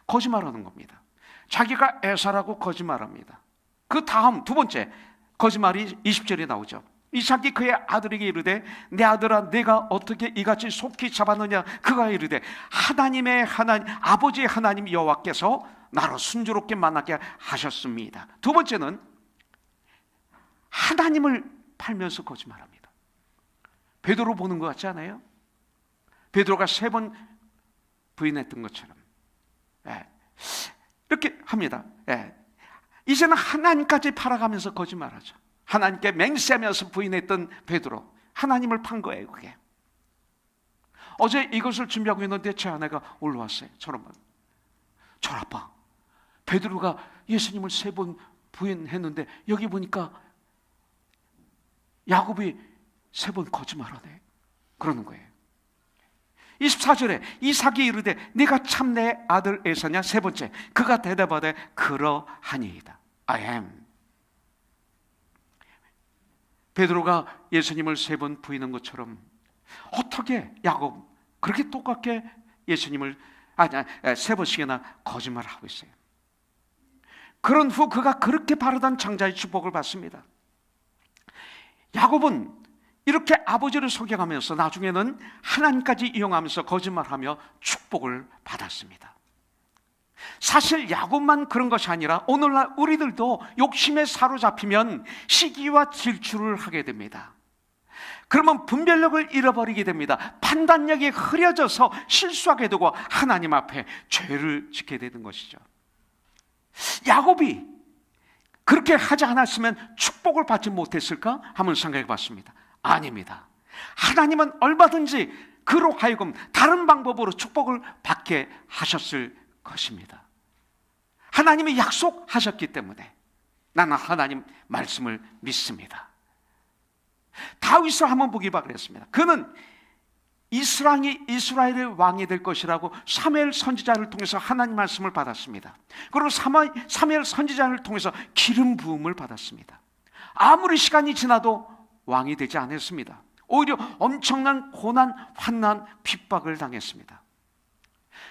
거짓말하는 겁니다. 자기가 에사라고 거짓말합니다. 그 다음 두 번째 거짓말이 20절에 나오죠. 이삭이 그의 아들에게 이르되 내 아들아 내가 어떻게 이같이 속히 잡았느냐. 그가 이르되 아버지의 하나님 여호와께서 나로 순조롭게 만나게 하셨습니다. 두 번째는 하나님을 팔면서 거짓말합니다. 베드로 보는 것 같지 않아요? 베드로가 3번 부인했던 것처럼 이렇게 합니다. 이제는 하나님까지 팔아가면서 거짓말하죠. 하나님께 맹세하면서 부인했던 베드로, 하나님을 판 거예요. 그게 어제 이것을 준비하고 있는데 제 아내가 올라왔어요. 저런 아빠, 베드로가 예수님을 3번 부인했는데 여기 보니까 야곱이 3번 거짓말하네 그러는 거예요. 24절에 이삭이 이르되 네가 참 내 아들 에사냐? 3번째 그가 대답하되 그러하니이다. I am. 베드로가 예수님을 3번 부인한 것처럼 어떻게 야곱 그렇게 똑같게 예수님을 3번씩이나 거짓말을 하고 있어요. 그런 후 그가 그렇게 바르던 장자의 축복을 받습니다. 야곱은 이렇게 아버지를 속여가면서 나중에는 하나님까지 이용하면서 거짓말하며 축복을 받았습니다. 사실 야곱만 그런 것이 아니라 오늘날 우리들도 욕심에 사로잡히면 시기와 질투를 하게 됩니다. 그러면 분별력을 잃어버리게 됩니다. 판단력이 흐려져서 실수하게 되고 하나님 앞에 죄를 짓게 되는 것이죠. 야곱이 그렇게 하지 않았으면 축복을 받지 못했을까? 한번 생각해 봤습니다. 아닙니다. 하나님은 얼마든지 그로 하여금 다른 방법으로 축복을 받게 하셨을 것입니다. 하나님이 약속하셨기 때문에 나는 하나님 말씀을 믿습니다. 다윗을 한번 보기를 그랬습니다. 그는 이스라엘의 왕이 될 것이라고 사무엘 선지자를 통해서 하나님 말씀을 받았습니다. 그리고 사무엘 선지자를 통해서 기름 부음을 받았습니다. 아무리 시간이 지나도 왕이 되지 않았습니다. 오히려 엄청난 고난, 환난, 핍박을 당했습니다.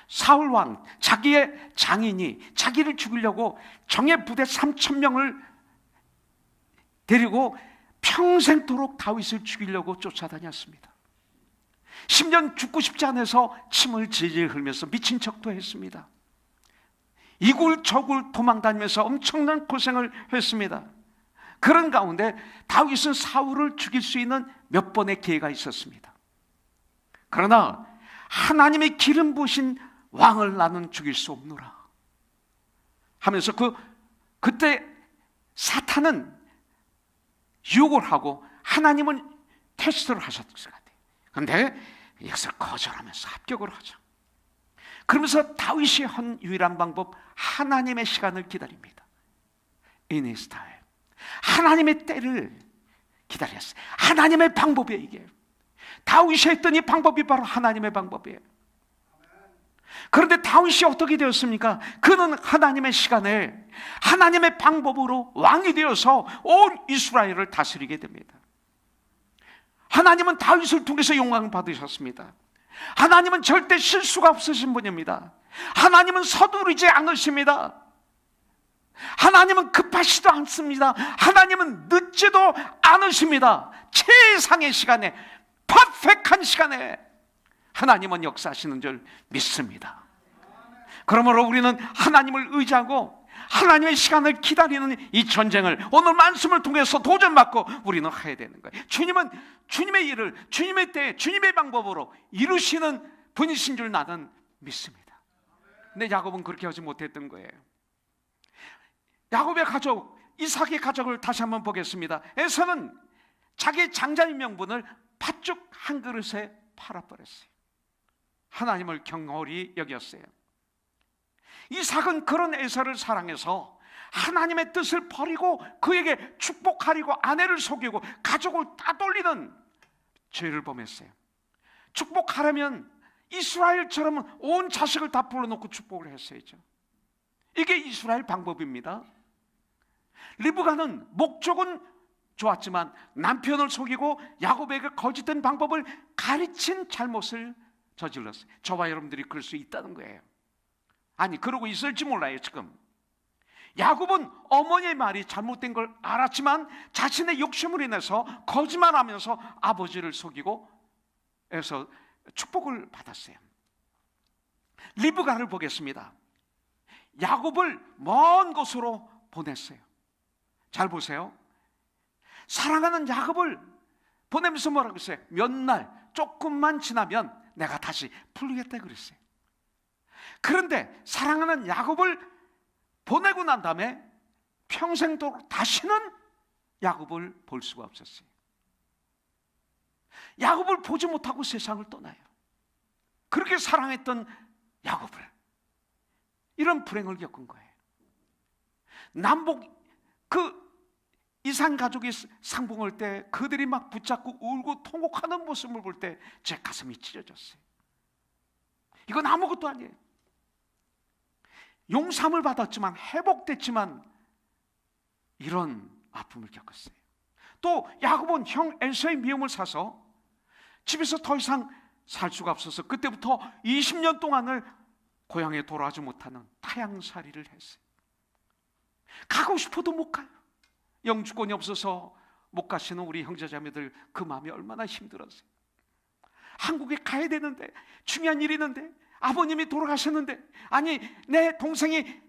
사울 왕, 자기의 장인이 자기를 죽이려고 정예 부대 3,000명을 데리고 평생토록 다윗을 죽이려고 쫓아다녔습니다. 심지어 죽고 싶지 않아서 침을 질질 흘면서 미친 척도 했습니다. 이굴저굴 도망다니면서 엄청난 고생을 했습니다. 그런 가운데 다윗은 사울을 죽일 수 있는 몇 번의 기회가 있었습니다. 그러나 하나님의 기름 부으신 왕을 나는 죽일 수 없노라 하면서 그때 사탄은 유혹을 하고 하나님은 테스트를 하셨을 것 같아요. 그런데 이것을 거절하면서 합격을 하죠. 그러면서 다윗이 한 유일한 방법, 하나님의 시간을 기다립니다. In his time. 하나님의 때를 기다렸어요. 하나님의 방법이에요. 이게 다윗이 했던 이 방법이 바로 하나님의 방법이에요. 그런데 다윗이 어떻게 되었습니까? 그는 하나님의 시간에 하나님의 방법으로 왕이 되어서 온 이스라엘을 다스리게 됩니다. 하나님은 다윗을 통해서 영광을 받으셨습니다. 하나님은 절대 실수가 없으신 분입니다. 하나님은 서두르지 않으십니다. 하나님은 급하시도 않습니다. 하나님은 늦지도 않으십니다. 최상의 시간에, 퍼펙트한 시간에 하나님은 역사하시는 줄 믿습니다. 그러므로 우리는 하나님을 의지하고 하나님의 시간을 기다리는 이 전쟁을 오늘 말씀을 통해서 도전받고 우리는 해야 되는 거예요. 주님은 주님의 일을 주님의 때 주님의 방법으로 이루시는 분이신 줄 나는 믿습니다. 근데 야곱은 그렇게 하지 못했던 거예요. 야곱의 가족, 이삭의 가족을 다시 한번 보겠습니다. 에서는 자기 장자의 명분을 팥죽 한 그릇에 팔아버렸어요. 하나님을 경홀히 여겼어요. 이삭은 그런 에서를 사랑해서 하나님의 뜻을 버리고 그에게 축복하려고 아내를 속이고 가족을 따돌리는 죄를 범했어요. 축복하려면 이스라엘처럼 온 자식을 다 불러놓고 축복을 했어야죠. 이게 이스라엘 방법입니다. 리브가는 목적은 좋았지만 남편을 속이고 야곱에게 거짓된 방법을 가르친 잘못을 저질렀어요. 저와 여러분들이 그럴 수 있다는 거예요. 아니, 그러고 있을지 몰라요. 지금 야곱은 어머니의 말이 잘못된 걸 알았지만 자신의 욕심을 인해서 거짓말하면서 아버지를 속이고 해서 축복을 받았어요. 리브가를 보겠습니다. 야곱을 먼 곳으로 보냈어요. 잘 보세요. 사랑하는 야곱을 보내면서 뭐라고 했어요? 몇 날 조금만 지나면 내가 다시 풀리겠다 그랬어요. 그런데 사랑하는 야곱을 보내고 난 다음에 평생도록 다시는 야곱을 볼 수가 없었어요. 야곱을 보지 못하고 세상을 떠나요. 그렇게 사랑했던 야곱을 이런 불행을 겪은 거예요. 남북 이산 가족이 상봉할 때 그들이 막 붙잡고 울고 통곡하는 모습을 볼 때 제 가슴이 찢어졌어요. 이건 아무것도 아니에요. 용서를 받았지만 회복됐지만 이런 아픔을 겪었어요. 또 야곱은 형 에서의 미움을 사서 집에서 더 이상 살 수가 없어서 그때부터 20년 동안을 고향에 돌아가지 못하는 타향살이를 했어요. 가고 싶어도 못 가요. 영주권이 없어서 못 가시는 우리 형제자매들 그 마음이 얼마나 힘들었어요. 한국에 가야 되는데, 중요한 일이 있는데, 아버님이 돌아가셨는데, 아니 내 동생이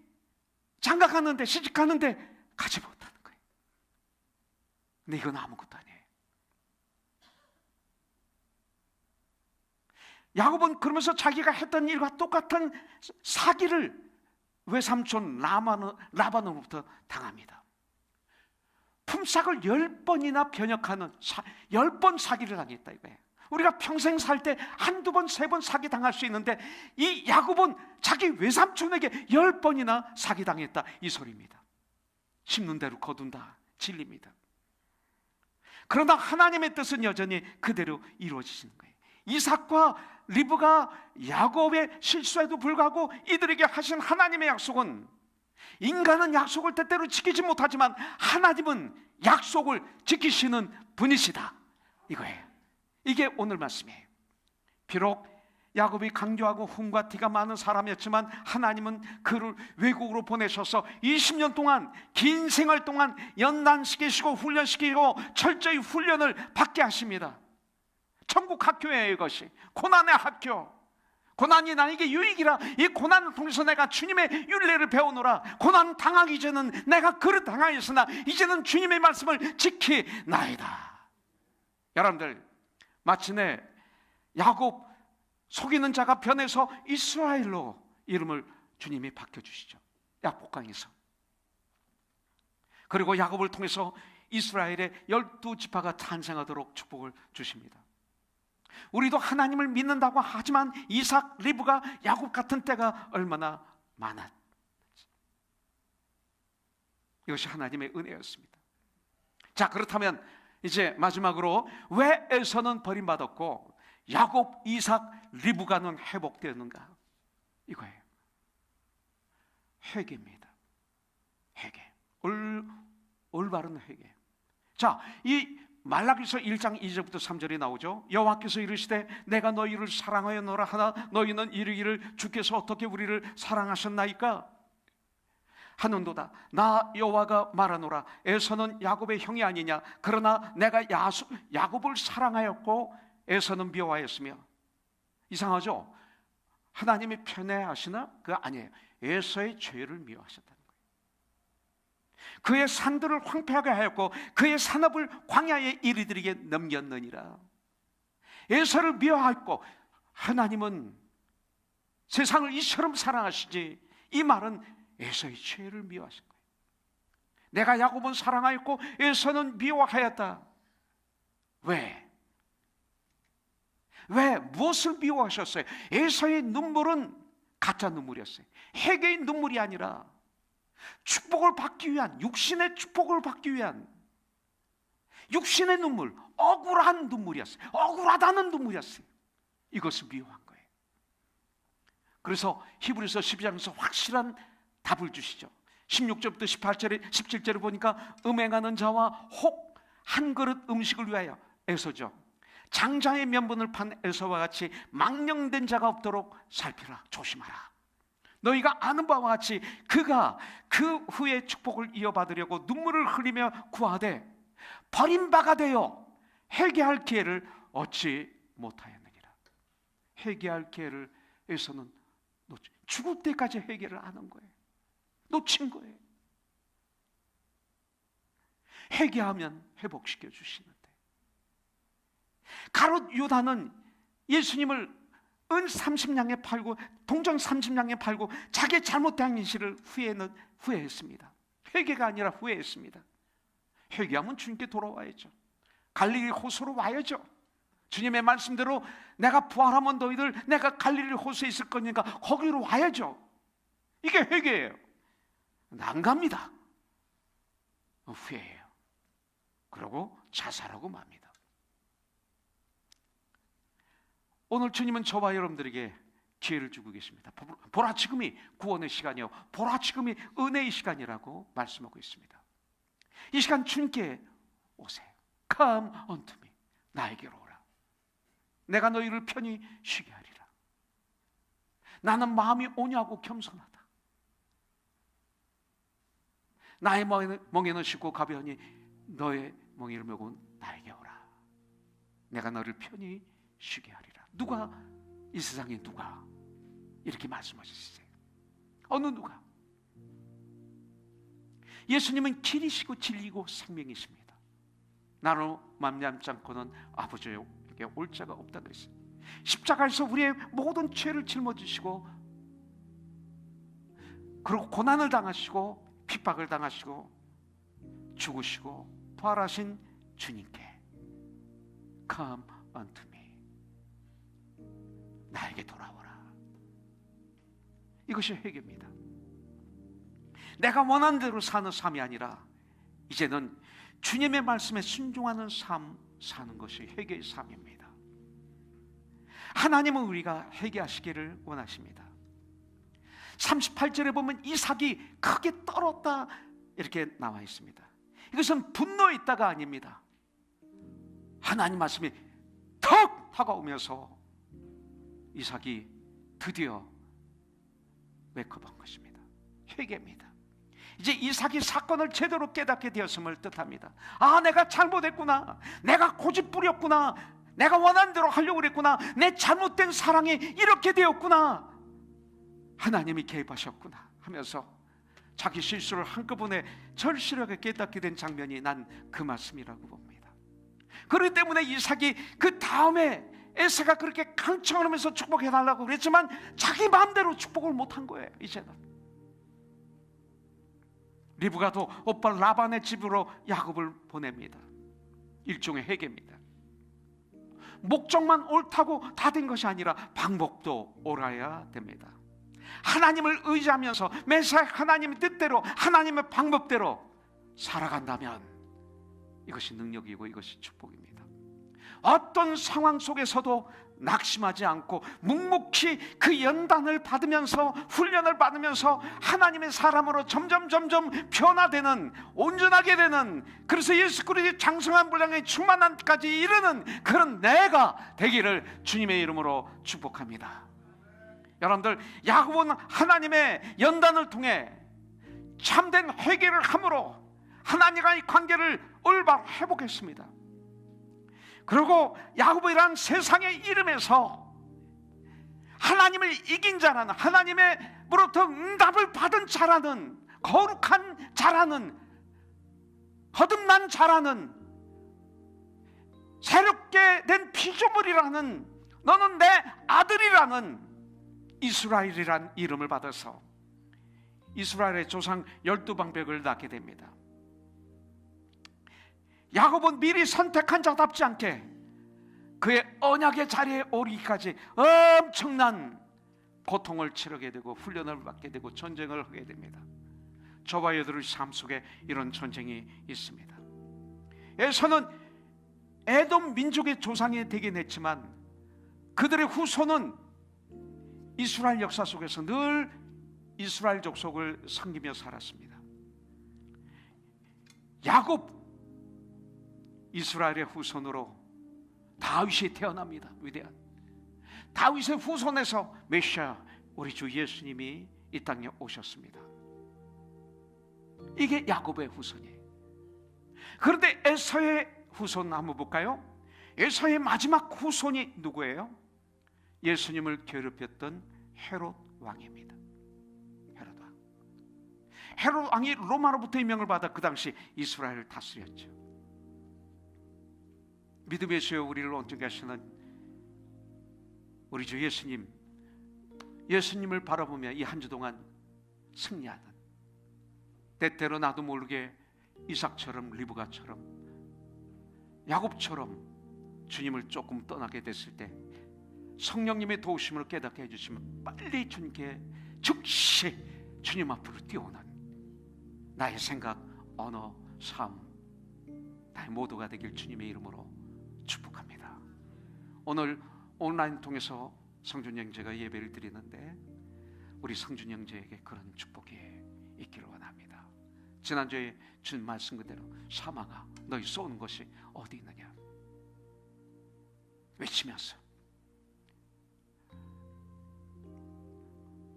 장가 갔는데, 시집 갔는데 가지 못하는 거예요. 근데 이건 아무것도 아니에요. 야곱은 그러면서 자기가 했던 일과 똑같은 사기를 외삼촌 라반으로부터 당합니다. 품삯을 10번이나 변역하는 10번 사기를 당했다 이거예요. 우리가 평생 살 때 한두 번, 세 번 사기 당할 수 있는데 이 야곱은 자기 외삼촌에게 10번이나 사기 당했다 이 소리입니다. 심는 대로 거둔다 진리입니다. 그러나 하나님의 뜻은 여전히 그대로 이루어지시는 거예요. 이삭과 리브가 야곱의 실수에도 불구하고 이들에게 하신 하나님의 약속은, 인간은 약속을 때때로 지키지 못하지만 하나님은 약속을 지키시는 분이시다 이거예요. 이게 오늘 말씀이에요. 비록 야곱이 강교하고 hum과 티가 많은 사람이었지만 하나님은 그를 외국으로 보내셔서 20년 동안, 긴 생활 동안 연단시키시고 훈련시키고 철저히 훈련을 받게 하십니다. 천국 학교예요. 이것이 고난의 학교, 고난이 나에게 유익이라. 이 고난을 통해서 내가 주님의 율례를 배우노라. 고난 당하기 전에는 내가 그릇 당하였으나 이제는 주님의 말씀을 지키나이다. 여러분들, 마침내 야곱 속이는 자가 변해서 이스라엘로 이름을 주님이 바뀌어주시죠. 야복강에서. 그리고 야곱을 통해서 이스라엘의 12지파가 탄생하도록 축복을 주십니다. 우리도 하나님을 믿는다고 하지만 이삭, 리브가, 야곱 같은 때가 얼마나 많았지. 이것이 하나님의 은혜였습니다. 자, 그렇다면 이제 마지막으로 왜 에서는 버림받았고 야곱, 이삭, 리브가는 회복되었는가? 이거예요. 회개입니다. 회개. 올바른 회개. 자, 이 말라기서 1장 2절부터 3절이 나오죠. 여호와께서 이르시되 내가 너희를 사랑하였노라 하나 너희는 이르기를 주께서 어떻게 우리를 사랑하셨나이까? 하는도다. 나 여호와가 말하노라. 에서는 야곱의 형이 아니냐? 그러나 내가 야곱을 사랑하였고 에서는 미워하였으며. 이상하죠? 하나님이 편애하시나? 그거 아니에요. 에서의 죄를 미워하셨다는 거예요. 그의 산들을 황폐하게 하였고 그의 산업을 광야에 이르들에게 넘겼느니라. 에서를 미워하였고 하나님은 세상을 이처럼 사랑하시지. 이 말은 에서의 죄를 미워하신 거예요. 내가 야곱은 사랑하였고 에서는 미워하였다. 왜? 무엇을 미워하셨어요? 에서의 눈물은 가짜 눈물이었어요. 회개의 눈물이 아니라 축복을 받기 위한, 육신의 축복을 받기 위한 육신의 눈물, 억울한 눈물이었어요. 억울하다는 눈물이었어요. 이것을 미워한 거예요. 그래서 히브리서 12장에서 확실한 답을 주시죠. 16절부터 17절을 보니까 음행하는 자와 혹 한 그릇 음식을 위하여 에서죠. 장자의 면분을 판 에서와 같이 망령된 자가 없도록 살피라. 조심하라. 너희가 아는 바와 같이 그가 그 후에 축복을 이어받으려고 눈물을 흘리며 구하되 버림바가 되어 회개할 기회를 얻지 못하였느니라. 회개할 기회를 에서는 죽을 때까지 회개를 안 한 거예요. 놓친 거예요. 회개하면 회복시켜 주시는데, 가롯 유다는 예수님을 은 30냥에 팔고 동전 30냥에 팔고 자기 잘못된 일을 후회했습니다. 회개가 아니라 후회했습니다. 회개하면 주님께 돌아와야죠. 갈릴리 호수로 와야죠. 주님의 말씀대로 내가 부활하면 너희들 내가 갈릴리 호수에 있을 거니까 거기로 와야죠. 이게 회개예요. 안 갑니다. 후회해요. 그러고 자살하고 맙니다. 오늘 주님은 저와 여러분들에게 기회를 주고 계십니다. 보라, 지금이 구원의 시간이요, 보라, 지금이 은혜의 시간이라고 말씀하고 있습니다. 이 시간 주님께 오세요. Come unto me. 나에게로 오라. 내가 너희를 편히 쉬게 하리라. 나는 마음이 온유하고 겸손하다. 나의 멍에는 쉽고 가벼우니 너의 멍에를 메고 나에게 오라. 내가 너를 편히 쉬게 하리라. 누가, 이 세상에 누가 이렇게 말씀하셨어요? 어느 누가? 예수님은 길이시고 진리고 생명이십니다. 나로 말미암지 않고는 아버지에게 올 자가 없다 그랬어요. 십자가에서 우리의 모든 죄를 짊어지시고 그리고 고난을 당하시고 핍박을 당하시고 죽으시고 부활하신 주님께 Come unto me. 나에게 돌아오라. 이것이 회개입니다. 내가 원하는 대로 사는 삶이 아니라 이제는 주님의 말씀에 순종하는 삶 사는 것이 회개의 삶입니다. 하나님은 우리가 회개하시기를 원하십니다. 38절에 보면 이삭이 크게 떨었다 이렇게 나와 있습니다. 이것은 분노했다가 아닙니다. 하나님 말씀이 턱 다가오면서 이삭이 드디어 웨이크업한 것입니다. 회개입니다. 이제 이삭이 사건을 제대로 깨닫게 되었음을 뜻합니다. 아, 내가 잘못했구나. 내가 고집부렸구나. 내가 원하는 대로 하려고 그랬구나. 내 잘못된 사랑이 이렇게 되었구나. 하나님이 개입하셨구나 하면서 자기 실수를 한꺼번에 절실하게 깨닫게 된 장면이 난 그 말씀이라고 봅니다. 그렇기 때문에 이삭이 그 다음에 에사가 그렇게 강청하면서 축복해달라고 그랬지만 자기 마음대로 축복을 못한 거예요. 이제는 리브가도 오빠 라반의 집으로 야곱을 보냅니다. 일종의 회개입니다. 목적만 옳다고 다 된 것이 아니라 방법도 옳아야 됩니다. 하나님을 의지하면서 매사 하나님의 뜻대로 하나님의 방법대로 살아간다면 이것이 능력이고 이것이 축복입니다. 어떤 상황 속에서도 낙심하지 않고 묵묵히 그 연단을 받으면서 훈련을 받으면서 하나님의 사람으로 점점 변화되는, 온전하게 되는, 그래서 예수 그리스도의 장성한 분량의 충만함까지 이르는 그런 내가 되기를 주님의 이름으로 축복합니다. 여러분들, 야곱은 하나님의 연단을 통해 참된 회개를 함으로 하나님과의 관계를 올바로 회복했습니다. 그리고 야곱이란 세상의 이름에서 하나님을 이긴 자라는, 하나님으로부터 응답을 받은 자라는, 거룩한 자라는, 거듭난 자라는, 새롭게 된 피조물이라는, 너는 내 아들이라는 이스라엘이란 이름을 받아서 이스라엘의 조상 12방백을 낳게 됩니다. 야곱은 미리 선택한 자답지 않게 그의 언약의 자리에 오르기까지 엄청난 고통을 치르게 되고 훈련을 받게 되고 전쟁을 하게 됩니다. 저와 여러분의 삶 속에 이런 전쟁이 있습니다. 에서는 에돔 민족의 조상이 되긴 했지만 그들의 후손은 이스라엘 역사 속에서 늘 이스라엘 족속을 섬기며 살았습니다. 야곱, 이스라엘의 후손으로 다윗이 태어납니다. 위대한 다윗의 후손에서 메시아 우리 주 예수님이 이 땅에 오셨습니다. 이게 야곱의 후손이에요. 그런데 에서의 후손 한번 볼까요? 에서의 마지막 후손이 누구예요? 예수님을 괴롭혔던 헤롯 왕입니다. 헤롯 왕. 헤롯 왕이 로마로부터 임명을 받아 그 당시 이스라엘을 다스렸죠. 믿음의 주여 우리를 온전케 하시는 우리 주 예수님을 바라보며 이 한 주 동안 승리하는, 때때로 나도 모르게 이삭처럼 리브가처럼 야곱처럼 주님을 조금 떠나게 됐을 때 성령님의 도우심을 깨닫게 해주시면 빨리 주님께 즉시 주님 앞으로 뛰어오는 나의 생각, 언어, 삶, 나의 모두가 되길 주님의 이름으로 축복합니다. 오늘 온라인 통해서 성준 형제가 예배를 드리는데 우리 성준 형제에게 그런 축복이 있기를 원합니다. 지난주에 준 말씀 그대로 사망아 너희 쏘는 것이 어디 있느냐 외치면서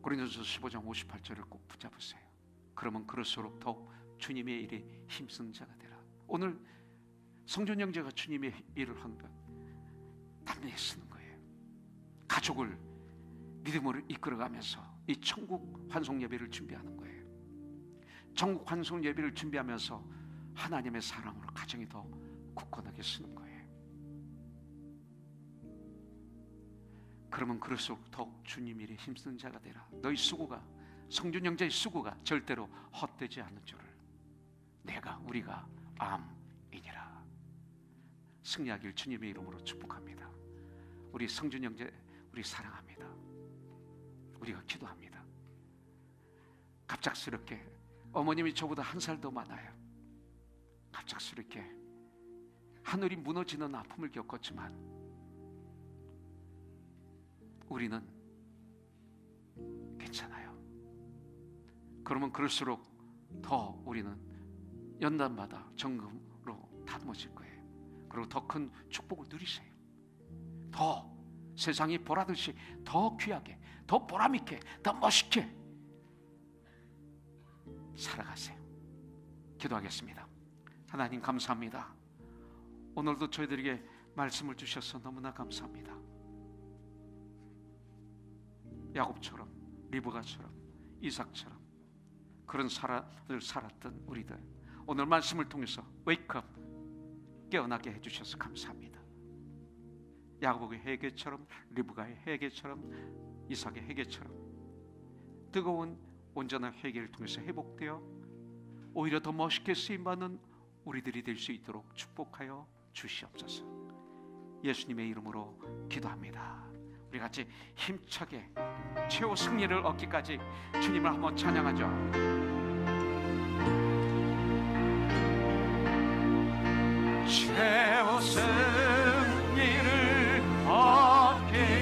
고린도전서 15장 58절을 꼭 붙잡으세요. 그러면 그럴수록 더욱 주님의 일에 힘쓰는 자가 되라. 오늘 성준 형제가 주님의 일을 한 것 담대히 쓰는 거예요. 가족을 믿음으로 이끌어가면서 이 천국 환송 예배를 준비하는 거예요. 천국 환송 예배를 준비하면서 하나님의 사랑으로 가정이 더 굳건하게 쓰는 거예요. 그러면 그럴수록 더욱 주님 일에 힘쓰는 자가 되라. 너희 수고가, 성준 형제의 수고가 절대로 헛되지 않는 줄을 내가 우리가 암이니라. 승리하길 주님의 이름으로 축복합니다. 우리 성준 형제 우리 사랑합니다. 우리가 기도합니다. 갑작스럽게 어머님이 저보다 한 살 더 많아요. 갑작스럽게 하늘이 무너지는 아픔을 겪었지만 우리는 괜찮아요. 그러면 그럴수록 더 우리는 연단받아 정금으로 다듬어질 거예요. 그리고 더 큰 축복을 누리세요. 더 세상이 보라듯이 더 귀하게, 더 보람있게, 더 멋있게 살아가세요. 기도하겠습니다. 하나님 감사합니다. 오늘도 저희들에게 말씀을 주셔서 너무나 감사합니다. 야곱처럼, 리브가처럼, 이삭처럼 그런 삶을 살았던 우리들, 오늘 말씀을 통해서 웨이크업, 깨어나게 해주셔서 감사합니다. 야곱의 회개처럼, 리브가의 회개처럼, 이삭의 회개처럼 뜨거운 온전한 회개를 통해서 회복되어 오히려 더 멋있게 쓰임받는 우리들이 될 수 있도록 축복하여 주시옵소서. 예수님의 이름으로 기도합니다. 우리 같이 힘차게 최후 승리를 얻기까지 주님을 한번 찬양하죠. 최후 승리를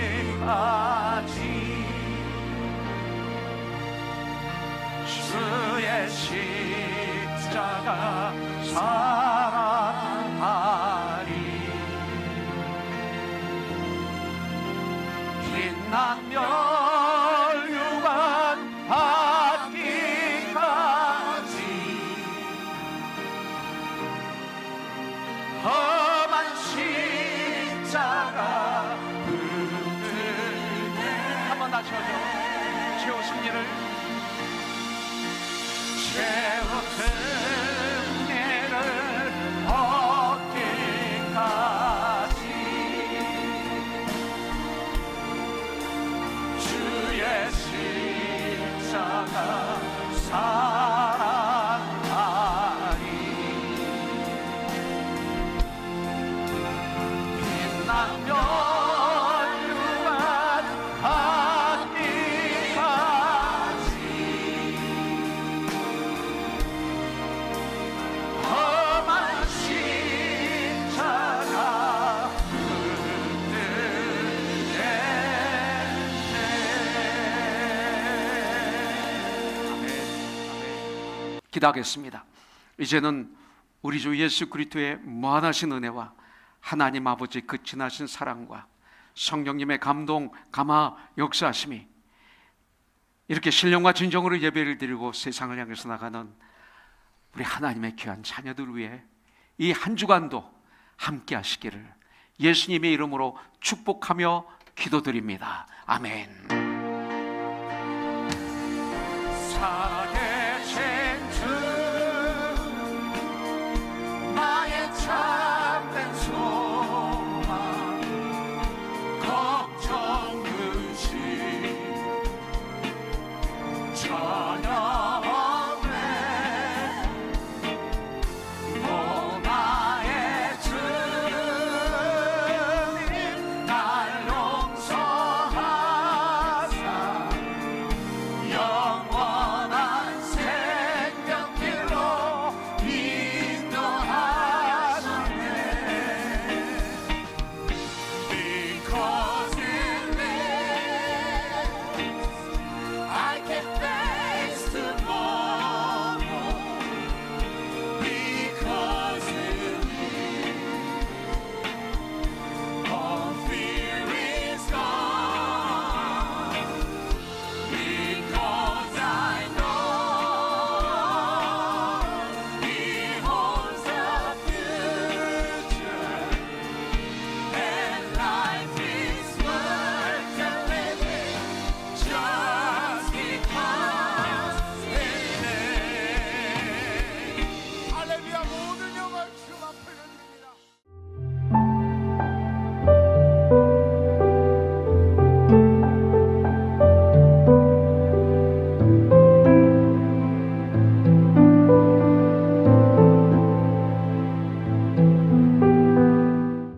얻기까지 주의 십자가 사랑하리. 빛난 멸류관 받기까지 험한 십자가 붙들네. 한번 다시 하죠. 최후 승리를, 최후 승리를 얻기까지 주의 십자가 사랑하리. 빛난 멸류관 받기까지 험한 십자가 붙들네. 기도하겠습니다. 이제는 우리 주 예수 그리스도의 무한하신 은혜와 하나님 아버지 그 지나신 사랑과 성령님의 감동, 감화, 역사하심이 이렇게 신령과 진정으로 예배를 드리고 세상을 향해서 나가는 우리 하나님의 귀한 자녀들 위해 이 한 주간도 함께 하시기를 예수님의 이름으로 축복하며 기도드립니다. 아멘.